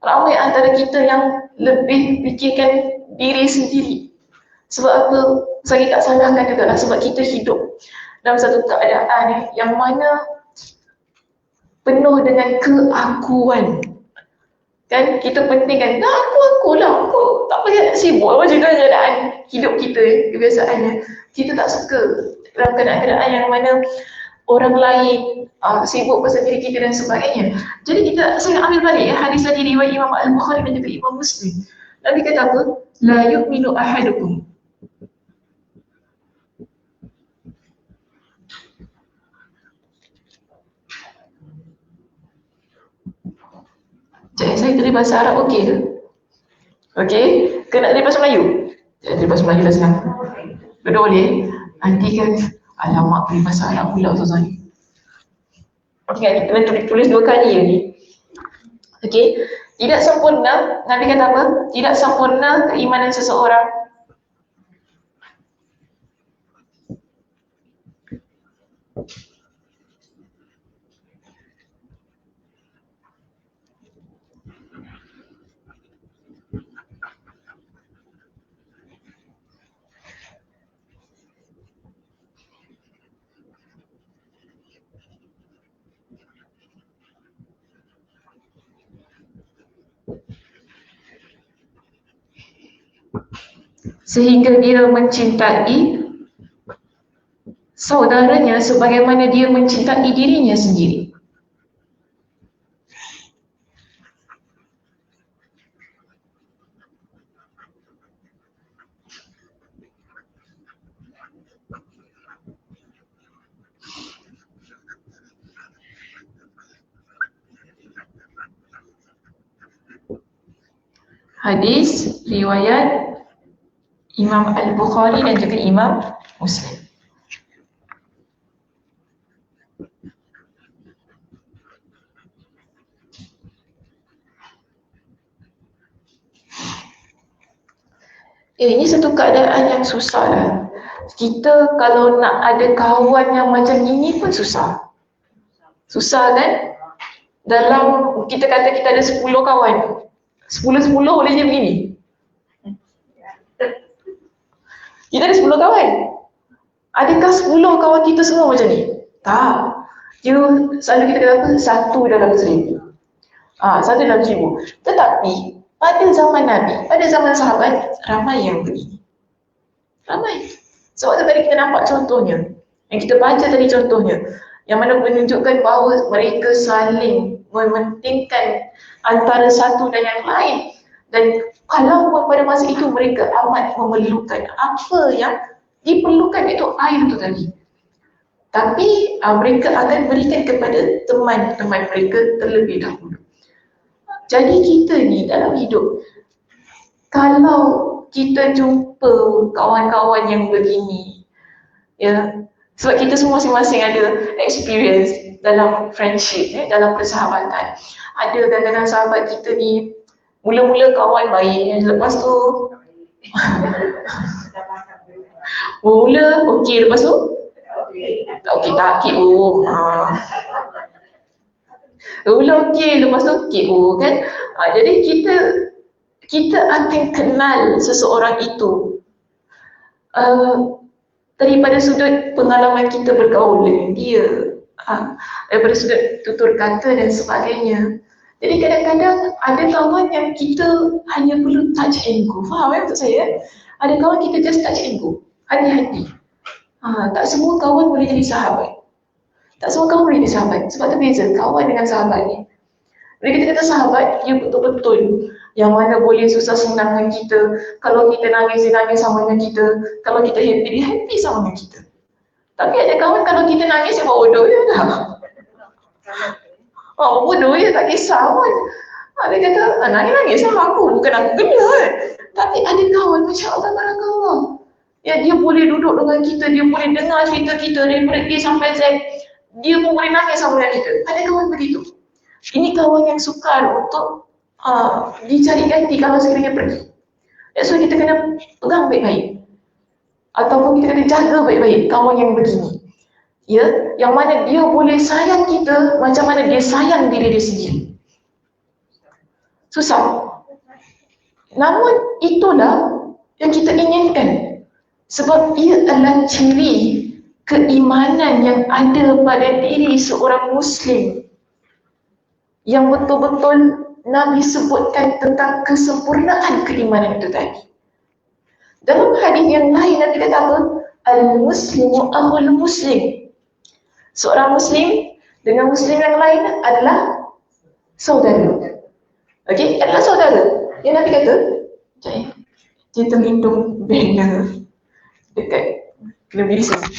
Ramai antara kita yang lebih fikirkan diri sendiri. Sebab apa? Saya tak salahkan juga lah, sebab kita hidup dalam satu keadaan yang mana penuh dengan keakuan. Kan kita pentingkan, nah aku lah, aku tak payah sibuk macam keadaan hidup kita, kebiasaannya. Kita tak suka dalam keadaan yang mana orang lain sibuk pasal diri kita dan sebagainya. Jadi saya ambil balik hadis tadi riwayat Imam Al-Bukhari dan juga Imam Muslim. Nabi kata apa? La yu'minu ahadukum. Cik, saya dari bahasa Arab okey ke? Okey? Ke nak dari bahasa Melayu? Dari bahasa Melayu dah senang. Dua-dua boleh? Nanti kan, alamak dari bahasa Arab pula Ustazah ni. Okey, kita tulis dua kali je ni. Okey? Tidak sempurna, Nabi kata apa? Tidak sempurna keimanan seseorang sehingga dia mencintai saudaranya sebagaimana dia mencintai dirinya sendiri. Hadis riwayat Imam Al-Bukhari dan juga Imam Muslim. Ini satu keadaan yang susah lah. Kita kalau nak ada kawan yang macam ini pun susah. Susah kan? Dalam, kita kata kita ada 10 kawan. 10-10 boleh je begini. Kita ada 10 kawan. Adakah 10 kawan kita semua macam ni? Tak. Dia selalu kita kata apa? Satu dalam 1000. Satu dalam 1000. Tetapi pada zaman Nabi, pada zaman sahabat, ramai yang begini. Ramai. Sebab tu tadi kita nampak contohnya. Yang kita baca tadi contohnya. Yang mana menunjukkan bahawa mereka saling mementingkan antara satu dan yang lain. Dan kalau pada masa itu mereka amat memerlukan apa yang diperlukan, itu air itu tadi. Tapi mereka akan berikan kepada teman-teman mereka terlebih dahulu. Jadi kita ni dalam hidup, kalau kita jumpa kawan-kawan yang begini, ya, sebab kita semua masing-masing ada experience dalam friendship, dalam persahabatan. Ada kadang-kadang sahabat kita ni mula-mula kawan baik, lepas tu mula okey, lepas tu okey tak mula okey, lepas tu okey kan. Jadi kita akan kenal seseorang itu daripada sudut pengalaman kita bergaul dengan dia, daripada sudut tutur kata dan sebagainya. Jadi kadang-kadang ada kawan yang kita hanya perlu touch and go. Faham maksud saya? Ada kawan kita just touch and go. Hati-hati. Tak semua kawan boleh jadi sahabat. Tak semua kawan boleh jadi sahabat. Sebab tu beza kawan dengan sahabat ni. Bila kita kata sahabat, dia betul-betul yang mana boleh susah senang dengan kita. Kalau kita nangis, dia nangis sama dengan kita. Kalau kita happy, dia happy sama dengan kita. Tapi ada kawan kalau kita nangis, dia bodoh je dah. Bodoh je, tak kisah pun. Dia kata, nangis-nangis sama aku, bukan aku kena kan. Tapi ada kawan, Masya Allah, Barakallah. Ya, dia boleh duduk dengan kita, dia boleh dengar cerita kita daripada A sampai Z. Dia pun boleh nangis sama dengan kita. Ada kawan begitu. Ini kawan yang sukar untuk dicari ganti kalau sekiranya pergi. That's why kita kena pegang baik-baik. Ataupun kita kena jaga baik-baik kawan yang begini. Ya, yang mana dia boleh sayang kita macam mana dia sayang diri dia sendiri. Susah. Namun itulah yang kita inginkan. Sebab ia adalah ciri keimanan yang ada pada diri seorang Muslim. yang betul-betul Nabi sebutkan tentang kesempurnaan keimanan itu tadi. Dalam hadis yang lain Nabi kata apa? Al-muslimu akhul muslim. Seorang muslim dengan muslim yang lain adalah saudara. Okey, adalah saudara. Yang Nabi kata, dia terlindung banner dekat lebih sini.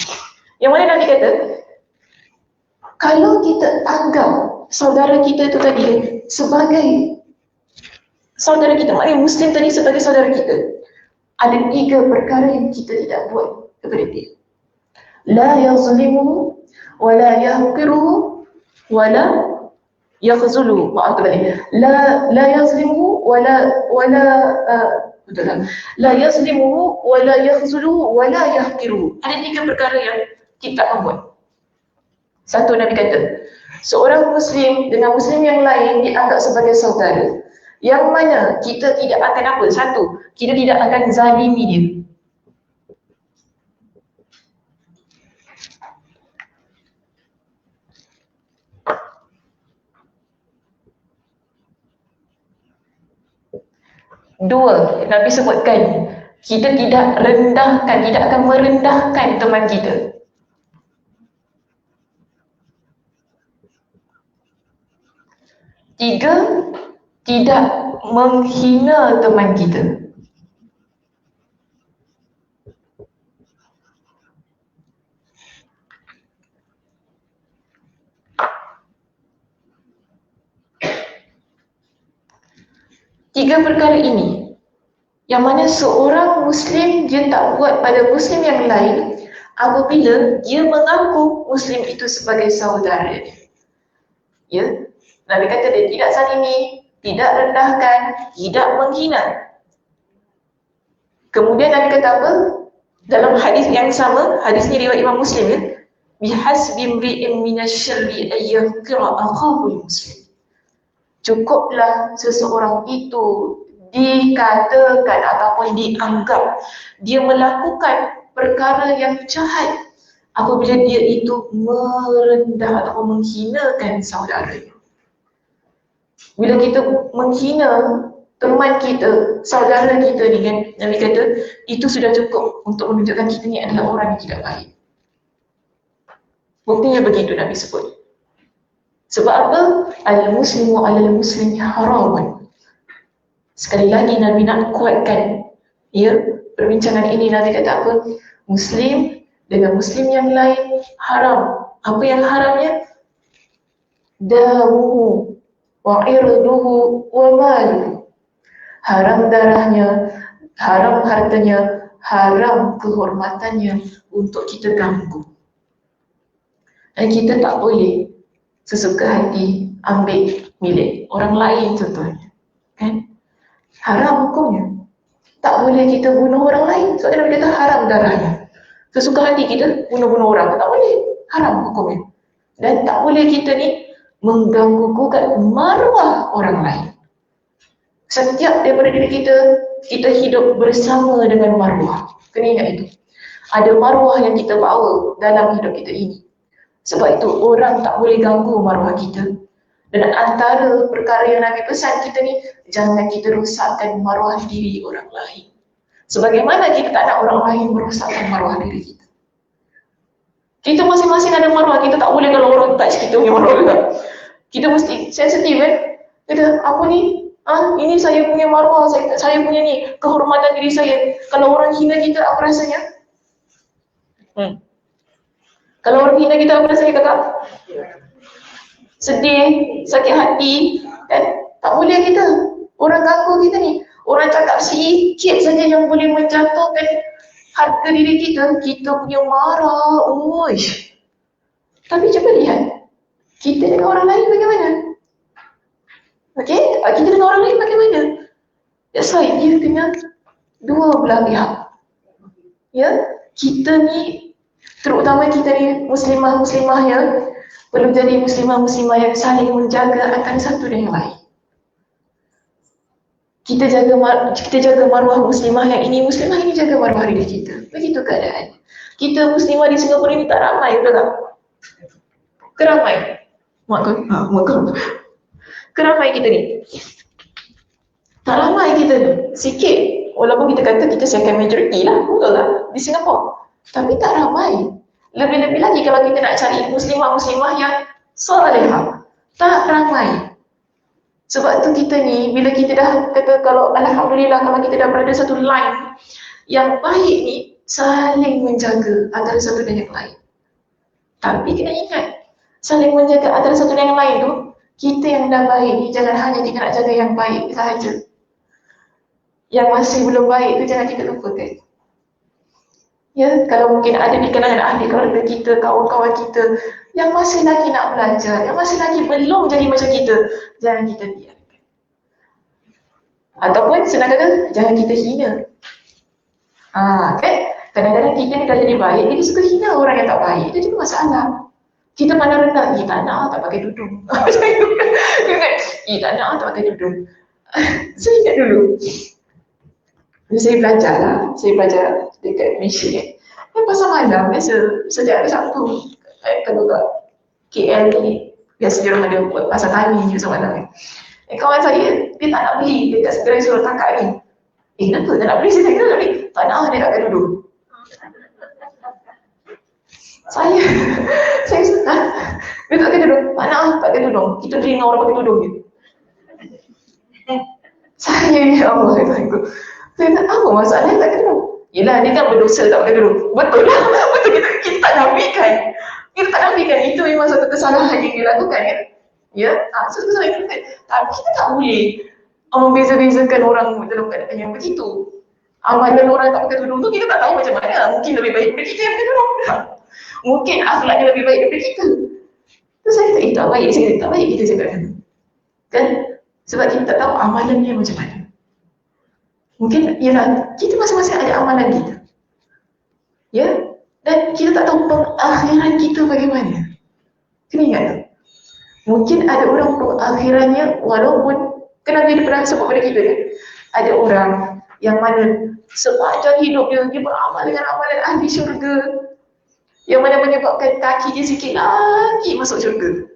Yang mana Nabi kata, kalau kita anggap saudara kita itu tadi sebagai saudara kita, maknanya muslim tadi sebagai saudara kita, ada 3 perkara yang kita tidak buat kepada dia. La yazlimuhu wa la yahqiruhu wa la yakhzuluhu. Maaf tadi. La yazlimuhu wa la yazlimuhu wa la yakhzuluhu wa la yahqiruhu. Ada 3 perkara yang kita tak buat. Satu, Nabi kata, seorang muslim dengan muslim yang lain dianggap sebagai saudara, yang mana kita tidak akan apa? Satu, kita tidak akan zalimi dia. Dua, Nabi sebutkan, kita tidak rendahkan, tidak akan merendahkan teman kita. Tiga, tidak menghina teman kita. Tiga perkara ini, yang mana seorang muslim dia tak buat pada muslim yang lain apabila dia mengaku muslim itu sebagai saudara. Ya, Nabi kata dia tidak zalimi, tidak rendahkan, tidak menghina. Kemudian Nabi kata apa? Dalam hadis yang sama, hadis ni riwayat Imam Muslim ya. Bihasbi imri'in minasyarri ayyaqra akhahu muslim. Cukuplah seseorang itu dikatakan ataupun dianggap dia melakukan perkara yang jahat apabila dia itu merendah atau menghinakan saudaranya. Bila kita menghina teman kita, saudara kita ni kan, Nabi kata itu sudah cukup untuk menunjukkan kita ni adalah orang yang tidak baik. Buktinya begitu Nabi sebut. Sebab apa? Al-muslimu alal muslimi haramun. Sekali lagi Nabi nak kuatkan ya, perbincangan ini. Nabi kata apa? Muslim dengan muslim yang lain haram. Apa yang haramnya? Damuhu wa irduhu wa maluhu. Haram darahnya, haram hartanya, haram kehormatannya untuk kita ganggu. Dan kita tak boleh sesuka hati ambil milik orang lain contohnya, kan? Haram hukumnya. Tak boleh kita bunuh orang lain. Sebab Nabi kata haram darahnya. Sesuka hati kita bunuh-bunuh orang, tak boleh. Haram hukumnya. Dan tak boleh kita ni mengganggu gugat maruah orang lain. Setiap daripada diri kita, kita hidup bersama dengan maruah. Kena ingat itu. Ada maruah yang kita bawa dalam hidup kita ini. Sebab itu orang tak boleh ganggu maruah kita. Dan antara perkara yang Nabi pesan kita ni, jangan kita rosakkan maruah diri orang lain. Sebagaimana kita tak nak orang lain merosakkan maruah diri kita. Kita masing-masing ada maruah, kita tak boleh kalau orang touch kita punya maruah juga. Kita mesti sensitif kan. Kita, apa ni? Ini saya punya maruah, saya punya ni, kehormatan diri saya. Kalau orang hina kita, apa rasanya? Kalau orang hina kita, apa rasanya kakak? Sedih, sakit hati, kan? Tak boleh kita. Orang ganggu kita ni. Orang cakap sikit saja yang boleh menjatuhkan harga diri kita, kita punya marah. Uish. Tapi cuba lihat, kita dengan orang lain bagaimana? Okey, kita dengan orang lain bagaimana? That's why dia kena dua belah pihak. Ya, kita ni, terutama kita ni muslimah-muslimah ya, perlu jadi muslimah-muslimah yang saling menjaga antara satu dengan yang lain. Kita jaga maruah muslimah yang ini, muslimah ini jaga maruah diri kita. Begitu keadaan. Kita muslimah di Singapura ini tak ramai, betul tak? Keramai. Mak kau? Keramai kita ni. Tak ramai kita ni. Sikit. Walaupun kita kata kita second majority lah. Betul tak? Di Singapura. Tapi tak ramai. Lebih-lebih lagi kalau kita nak cari muslimah-muslimah yang salihah. Tak ramai. Sebab tu kita ni, bila kita dah kata kalau alhamdulillah kalau kita dah berada satu line yang baik ni, saling menjaga antara satu dan yang lain. Tapi kena ingat, saling menjaga antara satu dan yang lain tu, kita yang dah baik ni jangan hanya kita nak jaga yang baik sahaja. Yang masih belum baik tu jangan kita lupakan. Ya, kalau mungkin ada di kalangan ahli keluarga kita, kawan-kawan kita yang masih lagi nak belajar, yang masih lagi belum jadi macam kita, jangan kita biarkan. Ataupun senang kata, jangan kita hina. Kan? Kadang-kadang kita ni dah jadi baik, kita suka hina orang yang tak baik, itu juga masalah. Kita pandang rendah, tak nak tak pakai tudung. Tak nak tak pakai tudung. Saya ingat dulu, saya belajar dekat Malaysia kan. Dan pasal malam, biasa sejak hari Sabtu, kalau kat KL ni, biasa dia orang ada buat pasal tani je pasal malam kan. Kawan saya, dia tak nak beli dekat segera suruh tangkap ni. Kenapa tak nak beli? Saya tak nak beli. Tak nak, dia tak akan duduk. Saya senang. Dia tak akan duduk. Tak nak, tak akan duduk. Kita terima orang pakai tudung je. Saya ni, Allah kata. Saya tak tahu masalahnya tak kena. Yelah, dia kan berdosa tak pakai tudung. Betul lah. Betul, kita tak nafikan. Kita tak nafikan. Itu memang satu kesalahan yang dilakukan kan. Ya, satu kesalahan yang dilakukan. Tapi kita tak boleh membeza-bezakan orang dalam keadaan yang begitu. Amalan orang tak pakai tudung tu kita tak tahu macam mana. Mungkin lebih baik daripada kita yang pakai tudung. Mungkin akhlaknya lebih baik daripada kita. Tu saya kata, tak baik. Saya kata, tak baik kita cakap kan. Sebab kita tak tahu amalannya macam mana. Mungkin, yalah, kita masing-masing ada amalan kita. Ya? Dan kita tak tahu pengakhiran kita bagaimana. Kena ingat tak? Mungkin ada orang pengakhirannya, walaupun, kenapa dia pernah sebut pada kita kan? Ada orang yang mana sepanjang hidup dia beramal dengan amalan ahli syurga. Yang mana menyebabkan kaki dia sikit lagi masuk syurga.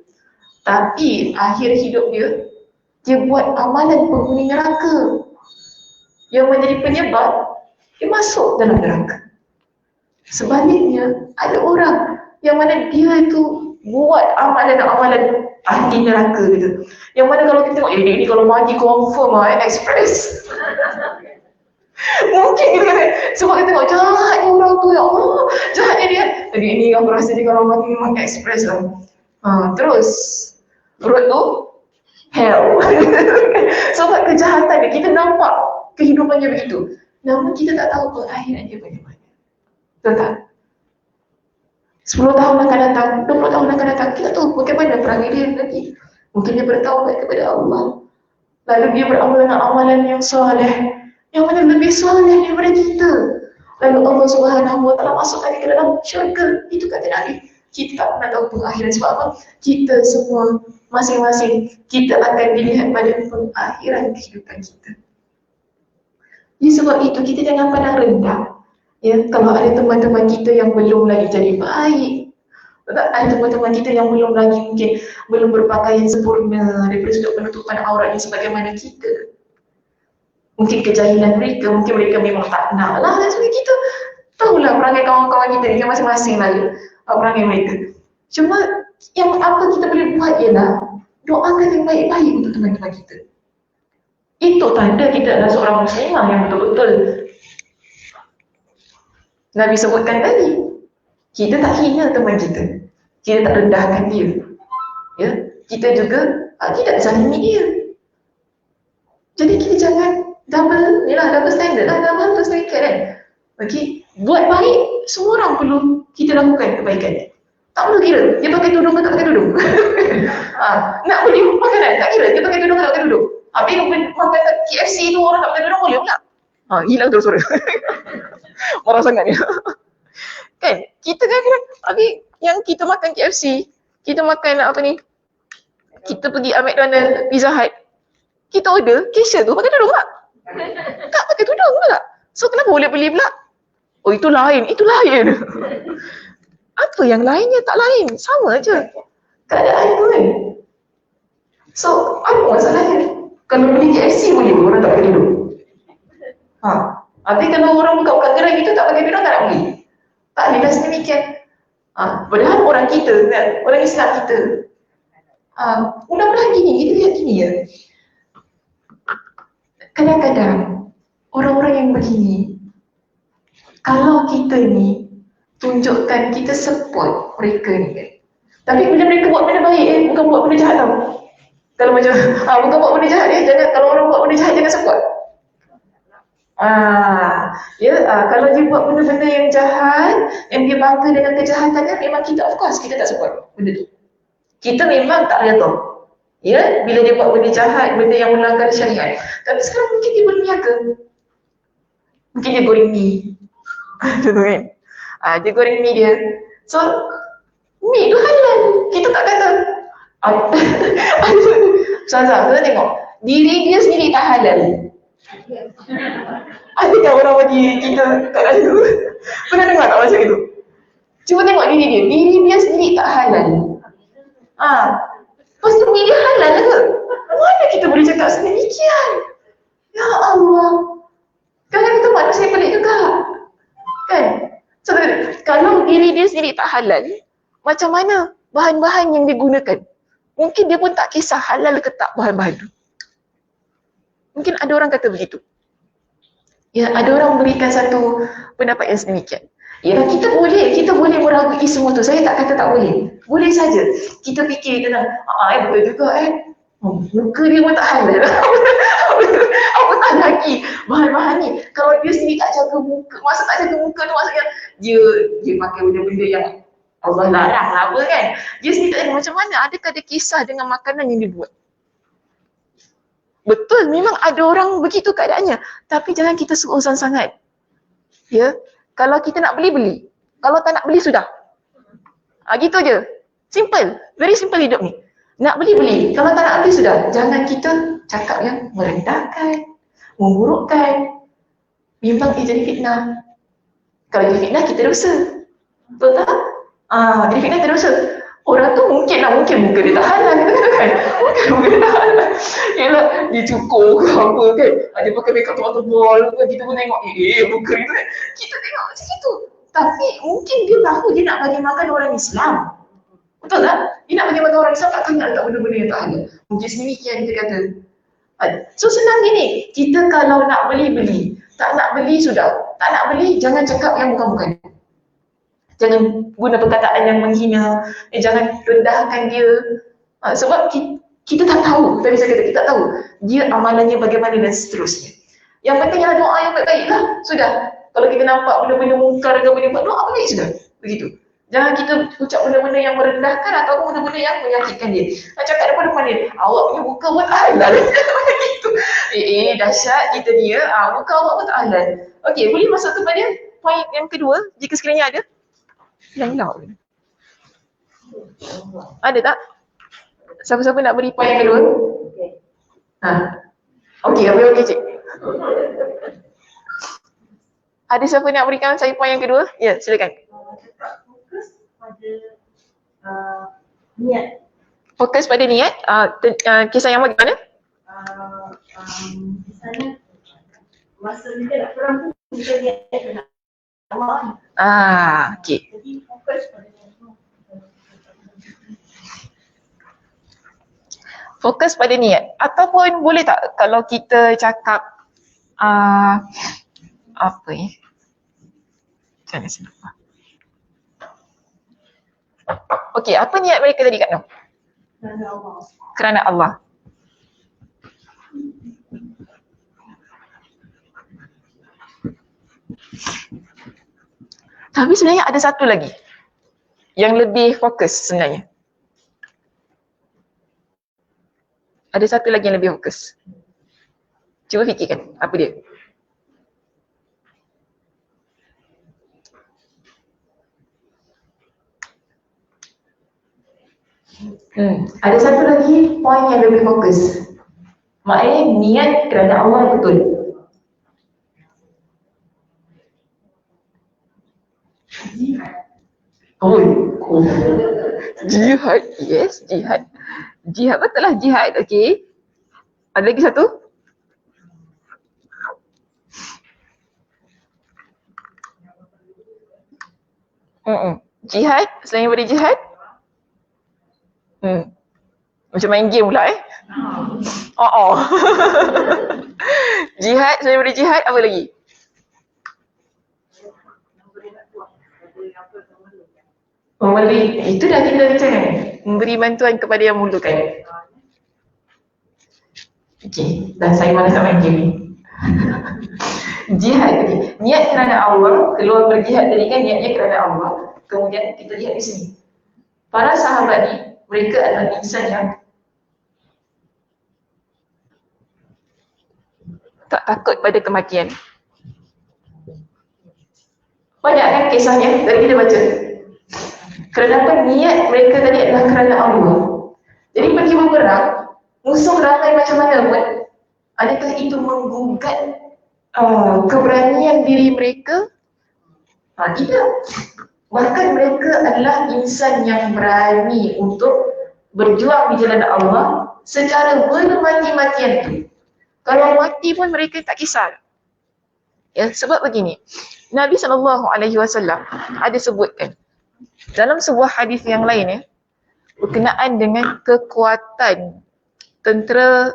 Tapi, akhir hidup dia buat amalan penghuni neraka. Yang menjadi penyebab dia masuk dalam neraka. Sebaliknya, ada orang yang mana dia itu buat amalan-amalan ahli neraka gitu. Yang mana kalau kita tengok, ini kalau mandi confirm express. Mungkin kita kata, sebab kita tengok jahatnya orang tu, ya Allah, jahatnya dia. Tapi ini aku rasa dia kalau mandi memang express lah. Terus, road tu, hell. Sebab kejahatan dia, kita nampak kehidupannya begitu. Namun kita tak tahu pengakhiran dia bagaimana. Betul tak? 10 tahun akan datang, 20 tahun akan datang, kita tahu bagaimana perangai dia nanti. Mungkin dia bertaubat kepada Allah. Lalu dia beramal dengan amalan yang soleh, yang mana lebih soleh daripada kita. Lalu Allah Subhanahu Wa Taala masukkan dia ke dalam syurga. Itu kata Nabi. Kita tak pernah tahu pengakhiran. Sebab apa? Kita semua masing-masing kita akan dilihat pada pengakhiran kehidupan kita. Jadi sebab itu kita jangan pandang rendah. Ya, kalau ada teman-teman kita yang belum lagi jadi baik, ada teman-teman kita yang belum lagi mungkin belum berpakaian sempurna daripada sudut penutupan auratnya sebagaimana kita. Mungkin kejahilan mereka, mungkin mereka memang tak nak lah dan sebagainya. Kita tahulah perangai kawan-kawan kita ni masing-masing lah perangai mereka. Cuma yang apa kita boleh buat ialah doakan yang baik-baik untuk teman-teman kita. Itu tanda kita adalah seorang muslimah yang betul-betul Nabi sebutkan tadi. Kita tak hina teman kita. Kita tak rendahkan dia. Ya, kita juga tidak zalimi dia. Jadi kita jangan double standard lah, double standard kan. Okay, buat baik, semua orang perlu kita lakukan kebaikan. Tak perlu kira, dia pakai tudung ke tak pakai tudung. Nak beli makanan, tak kira, dia pakai tudung ke tak pakai tudung. Habis makan KFC tu orang tak pakai tudung boleh pula. Hilang terus suara. Marah sangat ni. Kan, kita kan kira, habis yang kita makan KFC, kita makan apa ni, kita pergi McDonald, Pizza Hut, kita order, cashier tu pakai tudung tak? Tak pakai tudung tak? So kenapa boleh beli pula? Oh itu lain. Apa yang lainnya tak lain? Sama aja keadaan tu kan. So, apa masalahnya? Kalau beli KFC boleh, orang tak pakai bidung. Tapi kalau orang buka-buka gerai itu tak pakai bidung, tak nak beli. Tak boleh sedemikian. Padahal orang kita, kan? Orang Islam kita. Mudah-mudahan gini, kita lihat gini ya. Kadang-kadang, orang-orang yang begini, kalau kita ni, tunjukkan kita support mereka ni kan. Tapi bila mereka buat benda baik, bukan buat benda jahat tau. Kalau macam, bukan buat benda jahat jangan, kalau orang buat benda jahat, jangan support. Kalau dia buat benda-benda yang jahat, yang dia bangga dengan kejahatannya, memang kita, of course, kita tak support benda tu. Kita memang tak redha. Ya, bila dia buat benda jahat, benda yang melanggar syariat. Tapi sekarang mungkin dia berniaga. Mungkin dia goreng mi. Contoh kan? Dia goreng mi dia. So, mi tu halal. Kita tak kata. Ustazah, kita tengok. Diri dia sendiri tak halal. Adakah orang bagi kita tak lalu? Pernah dengar tak macam itu? Cuba tengok diri dia. Diri dia sendiri tak halal. Lepas tu mi dia halal ke? Mana kita boleh cakap sedemikian? Ya Allah. Kadang kita manusia pelik juga. Kan? So, kalau diri dia sendiri tak halal, macam mana bahan-bahan yang digunakan? Mungkin dia pun tak kisah halal ke tak bahan-bahan tu. Mungkin ada orang kata begitu. Ya, ada orang berikan satu pendapat yang sedemikian. Ya, kita boleh meragui semua tu. Saya tak kata tak boleh. Boleh saja. Kita fikir tentang, betul juga muka dia pun tak halal. Apa tak lagi bahan-bahan ni. Kalau dia sendiri tak jaga muka, masa tak jaga muka tu maksudnya dia pakai benda-benda yang Allah larang lah apa kan. Dia sendiri tak jaga, macam mana? Adakah ada kisah dengan makanan yang dia buat? Betul, memang ada orang begitu keadaannya. Tapi jangan kita suuzon sangat. Ya, kalau kita nak beli, beli. Kalau tak nak beli, sudah. Gitu je. Simple. Very simple hidup ni. Nak beli, beli. Kalau tak nak beli, sudah. Jangan kita cakap yang merendahkan, memburukkan. Bimbang dia jadi fitnah. Kalau jadi fitnah, kita dosa. Betul tak? Jadi fitnah, kita dosa. Orang tu mungkin muka dia tak halal kan? Mungkin muka dia tak halal. Yalah, dia cukur ke apa kan? Dia pakai makeup tebal-tebal kan? Kita pun tengok, muka dia kan? Kita tengok macam itu. Tapi mungkin dia tahu dia nak bagi makan orang Islam. Betul tak? Dia nak bagi makan orang Islam, takkan nak letak benda-benda yang tak halal. Mungkin sedemikian dia kata. So senang gini, kita kalau nak beli, beli. Tak nak beli, sudah. Tak nak beli, jangan cakap yang bukan-bukan. Jangan guna perkataan yang menghina, jangan rendahkan dia. Sebab kita tak tahu, tadi saya kata kita tak tahu dia amalannya bagaimana dan seterusnya. Yang penting adalah doa yang baik-baik lah. Sudah, kalau kita nampak benda-benda mungkar ke benda-benda, doa baik sudah. Begitu. Jangan kita ucap benda-benda yang merendahkan ataupun benda-benda yang menyakitkan dia. Nak cakap depan-depan dia, awak punya muka pun tak halal. Begitu. Dahsyat kita ni ya. Muka awak pun tak halal. Okey, boleh masuk kepada poin yang kedua jika sekiranya ada. Hilang. Ada tak? Siapa-siapa nak beri poin yang kedua? Okey, okey cik. Ada siapa nak berikan saya poin yang kedua? Ya, silakan. Fokus pada niat. Fokus pada niat. Kisah yang bagaimana? Misalnya masa kita nak perang tu kita niat Allah. Okey. Jadi fokus pada fokus pada niat. Ataupun boleh tak kalau kita cakap apa ya? Jangan saya lupa. Okey, apa niat mereka tadi Kak Nom? kerana Allah. Kerana Allah. Tapi sebenarnya ada satu lagi yang lebih fokus sebenarnya. Ada satu lagi yang lebih fokus. Cuba fikirkan apa dia. Ada satu lagi poin yang lebih fokus. Maknanya niat kerana Allah betul. Jihad. Oh. Jihad, yes, jihad. Jihad, betul lah jihad. Okey. Ada lagi satu? Jihad, selain daripada jihad? Macam main game pula Jihad, selain daripada jihad, apa lagi? Memberi, itu dah kita bincang. Memberi bantuan kepada yang memerlukan. Okey, dah saya malas nak main game ni. Jihad, okay. Niat kerana Allah, keluar berjihad tadi kan niatnya kerana Allah. Kemudian kita lihat di sini. Para sahabat ni, mereka adalah insan yang tak takut pada kematian. Banyak kan kisahnya, tadi kita baca. Kerana niat mereka tadi adalah kerana Allah. Jadi pergi berperang, musuh ramai macam mana pun, adakah itu menggugat keberanian diri mereka? Tidak. Bahkan mereka adalah insan yang berani untuk berjuang di jalan Allah secara bermati-matian tu. Kalau mati pun mereka tak kisah. Ya, sebab begini. Nabi SAW ada sebutkan dalam sebuah hadis yang lain berkenaan dengan kekuatan tentera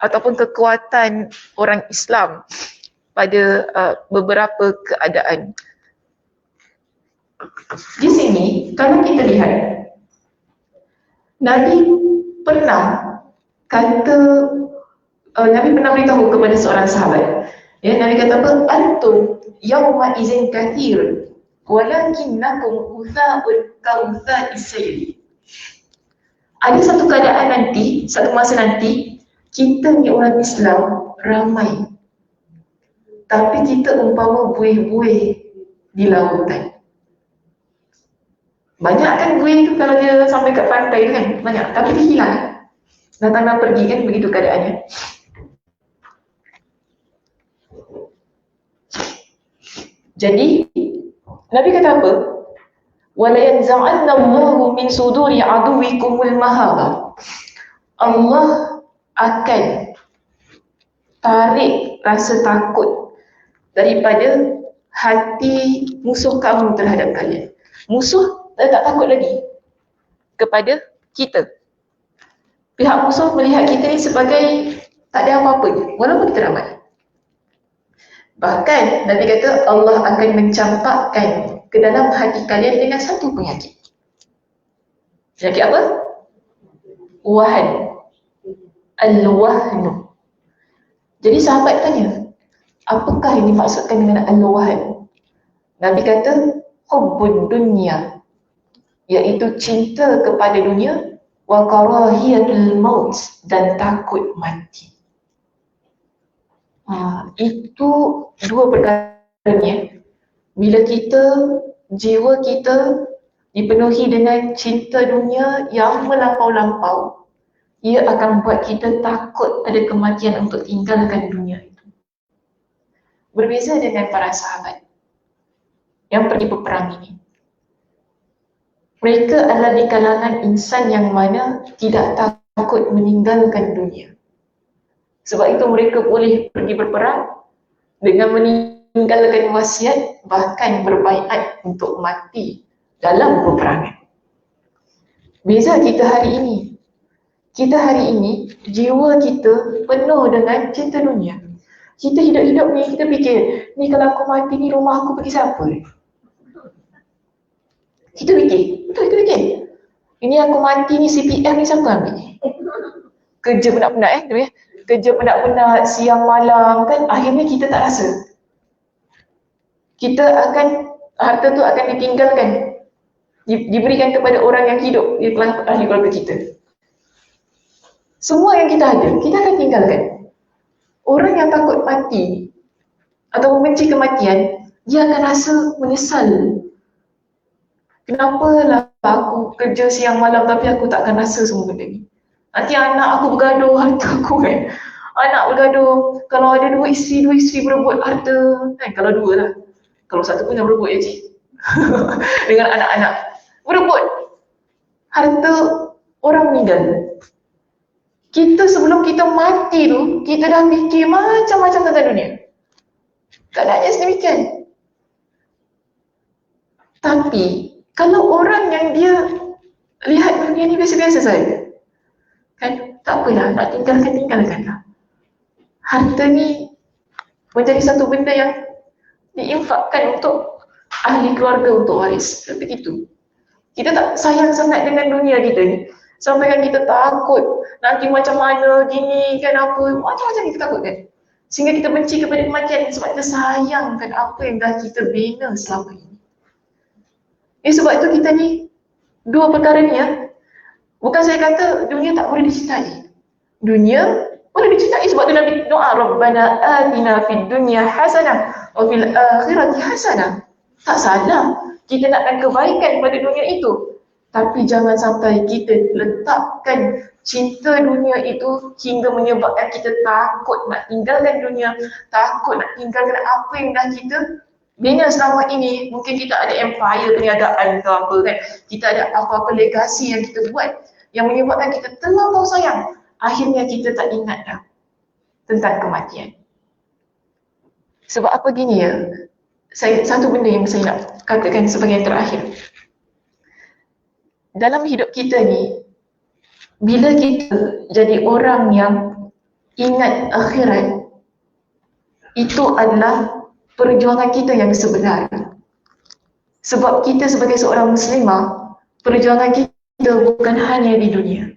ataupun kekuatan orang Islam pada beberapa keadaan. Di sini kalau kita lihat, Nabi pernah beritahu kepada seorang sahabat. Ya, Nabi kata apa? Antum yawma izin kathir walakinnakum utha'un ka'utha'is sayri. Ada satu keadaan nanti, satu masa nanti, kita ni orang Islam ramai, tapi kita umpama buih-buih di lautan. Banyak kan buih tu kalau dia sampai kat pantai kan, banyak, tapi dia hilang. Datang dan pergi kan, begitu keadaannya. Jadi Nabi kata apa? Wala yanza'anna Allahu min suduri aduwikumul mahaba. Allah akan tarik rasa takut daripada hati musuh kamu terhadap kalian. Musuh tak takut lagi kepada kita. Pihak musuh melihat kita ni sebagai tak ada apa-apa, walaupun kita ramai. Bahkan Nabi kata Allah akan mencampakkan ke dalam hati kalian dengan satu penyakit. Penyakit apa? Wahan. Al-wahnu. Jadi sahabat tanya, apakah yang dimaksudkan dengan al-wahan? Nabi kata hubbud dunya, iaitu cinta kepada dunia, wa karahiyatul maut, dan takut mati. Itu dua perkaranya. Bila jiwa kita dipenuhi dengan cinta dunia yang melampau-lampau, ia akan buat kita takut pada kematian untuk tinggalkan dunia itu. Berbeza dengan para sahabat yang pergi berperang ini. Mereka adalah di kalangan insan yang mana tidak takut meninggalkan dunia. Sebab itu mereka boleh pergi berperang dengan meninggalkan wasiat, bahkan berbaiat untuk mati dalam peperangan. Beza kita hari ini. Kita hari ini, jiwa kita penuh dengan cinta dunia. Kita hidup-hidup ni, kita fikir, ni kalau aku mati ni rumah aku bagi siapa? Kita fikir, betul kita fikir. Ini aku mati ni CPF ni siapa ambil? Kerja penat-penat kerja penat-penat, siang malam kan, akhirnya kita tak rasa. Harta tu akan ditinggalkan, diberikan kepada orang yang hidup di tengah ahli keluarga kita. Semua yang kita ada, kita akan tinggalkan. Orang yang takut mati atau membenci kematian, dia akan rasa menyesal. Kenapalah aku kerja siang malam tapi aku tak akan rasa semua benda ni. Nanti anak aku bergaduh harta aku kan. Anak bergaduh, kalau ada dua isteri berebut harta kan, kalau dua lah. Kalau satu pun yang berebut cik. Dengan anak-anak berebut harta orang meninggal. Kita sebelum kita mati tu, kita dah fikir macam-macam tentang dunia. Keadaannya sedemikian. Tapi, kalau orang yang dia lihat dunia ni biasa-biasa saja, kan, tak apalah, nak tinggalkanlah. Harta ni menjadi satu benda yang diinfakkan untuk ahli keluarga, untuk waris. Begitu. Kita tak sayang sangat dengan dunia kita ni. Sampai kan kita takut nanti macam mana gini kan, apa macam-macam kita takut kan, sehingga kita benci kepada kematian sebab kita sayangkan apa yang dah kita bina selama ini. Sebab itu kita ni dua perkara ni ya. Bukan saya kata dunia tak boleh dicintai. Dunia boleh dicintai sebab tu Nabi doa, Rabbana atina fid dunya hasanah wa fil akhirati hasanah. Tak salah kita nakkan kebaikan pada dunia itu. Tapi jangan sampai kita letakkan cinta dunia itu hingga menyebabkan kita takut nak tinggalkan dunia, takut nak tinggalkan apa yang dah kita bina selama ini. Mungkin kita ada empire perniagaan ke apa kan, kita ada apa-apa legasi yang kita buat yang menyebabkan kita terlampau sayang. Akhirnya kita tak ingat dah tentang kematian. Sebab apa gini ya, satu benda yang saya nak katakan sebagai yang terakhir. Dalam hidup kita ni, bila kita jadi orang yang ingat akhirat, itu adalah perjuangan kita yang sebenar. Sebab kita sebagai seorang muslimah, perjuangan kita bukan hanya di dunia.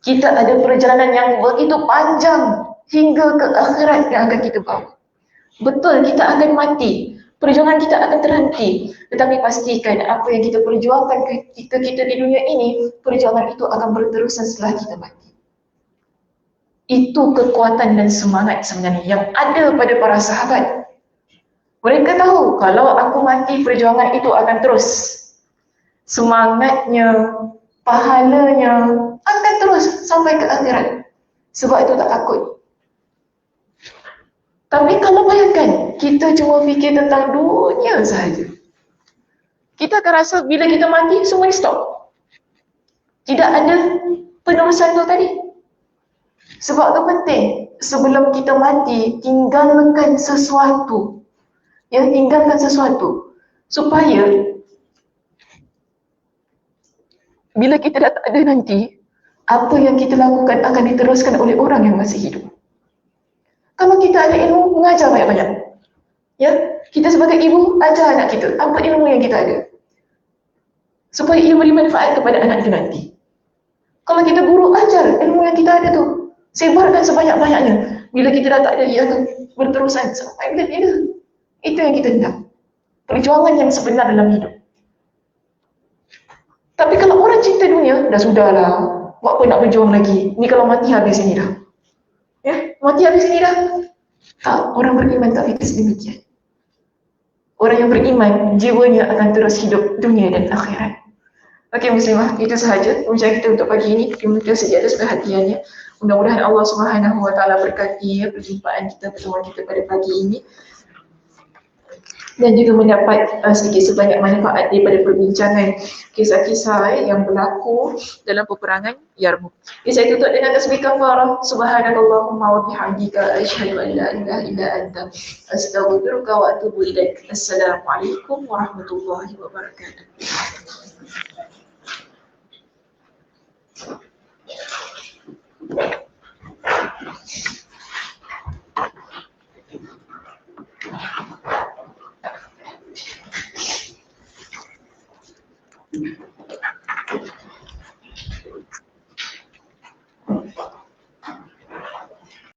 Kita ada perjalanan yang begitu panjang hingga ke akhirat yang akan kita bawa. Betul, kita akan mati, perjuangan kita akan terhenti. Tetapi pastikan apa yang kita perjuangkan ketika kita di dunia ini, perjuangan itu akan berterusan setelah kita mati. Itu kekuatan dan semangat sebenarnya yang ada pada para sahabat. Mereka tahu kalau aku mati, perjuangan itu akan terus. Semangatnya, pahalanya akan terus sampai ke akhirat. Sebab itu tak takut. Tapi kalau bayangkan, kita cuma fikir tentang dunia sahaja, kita akan rasa bila kita mati, semua stop. Tidak ada penerusan tu tadi. Sebab tu penting, sebelum kita mati, tinggalkan sesuatu. Ya, tinggalkan sesuatu. Supaya bila kita dah tak ada nanti, apa yang kita lakukan akan diteruskan oleh orang yang masih hidup. Kalau kita ada ilmu, mengajar banyak-banyak. Ya, kita sebagai ibu, ajar anak kita apa ilmu yang kita ada, supaya ia beri manfaat kepada anak kita nanti. Kalau kita guru, ajar ilmu yang kita ada tu, sebarkan sebanyak-banyaknya. Bila kita dah tak ada, ia akan berterusan sampai bila-bila. Itu yang kita hendak. Perjuangan yang sebenar dalam hidup. Tapi kalau orang cinta dunia, dah sudahlah, buat apa nak berjuang lagi? Ni kalau mati habis ini dah. Ya, mati habis ini dah. Tak, orang beriman tak fikir sedemikian. Orang yang beriman, jiwanya akan terus hidup dunia dan akhirat. Okey muslimah, itu sahaja pembicaraan kita untuk pagi ini. Terima kasih atas perhatiannya. Mudah-mudahan Allah Subhanahu Wa Taala berkati perjumpaan kita, pertemuan kita pada pagi ini, dan juga mendapat sedikit sebanyak manfaat daripada perbincangan kisah-kisah yang berlaku dalam peperangan Yarmouk. Saya tutup dengan tasbih kafarah. Subhanakallahumma wa bihamdika asyhadu an la ilaha illa anta astaghfiruka wa atubu ilaik. Assalamualaikum warahmatullahi wabarakatuh. Thank you.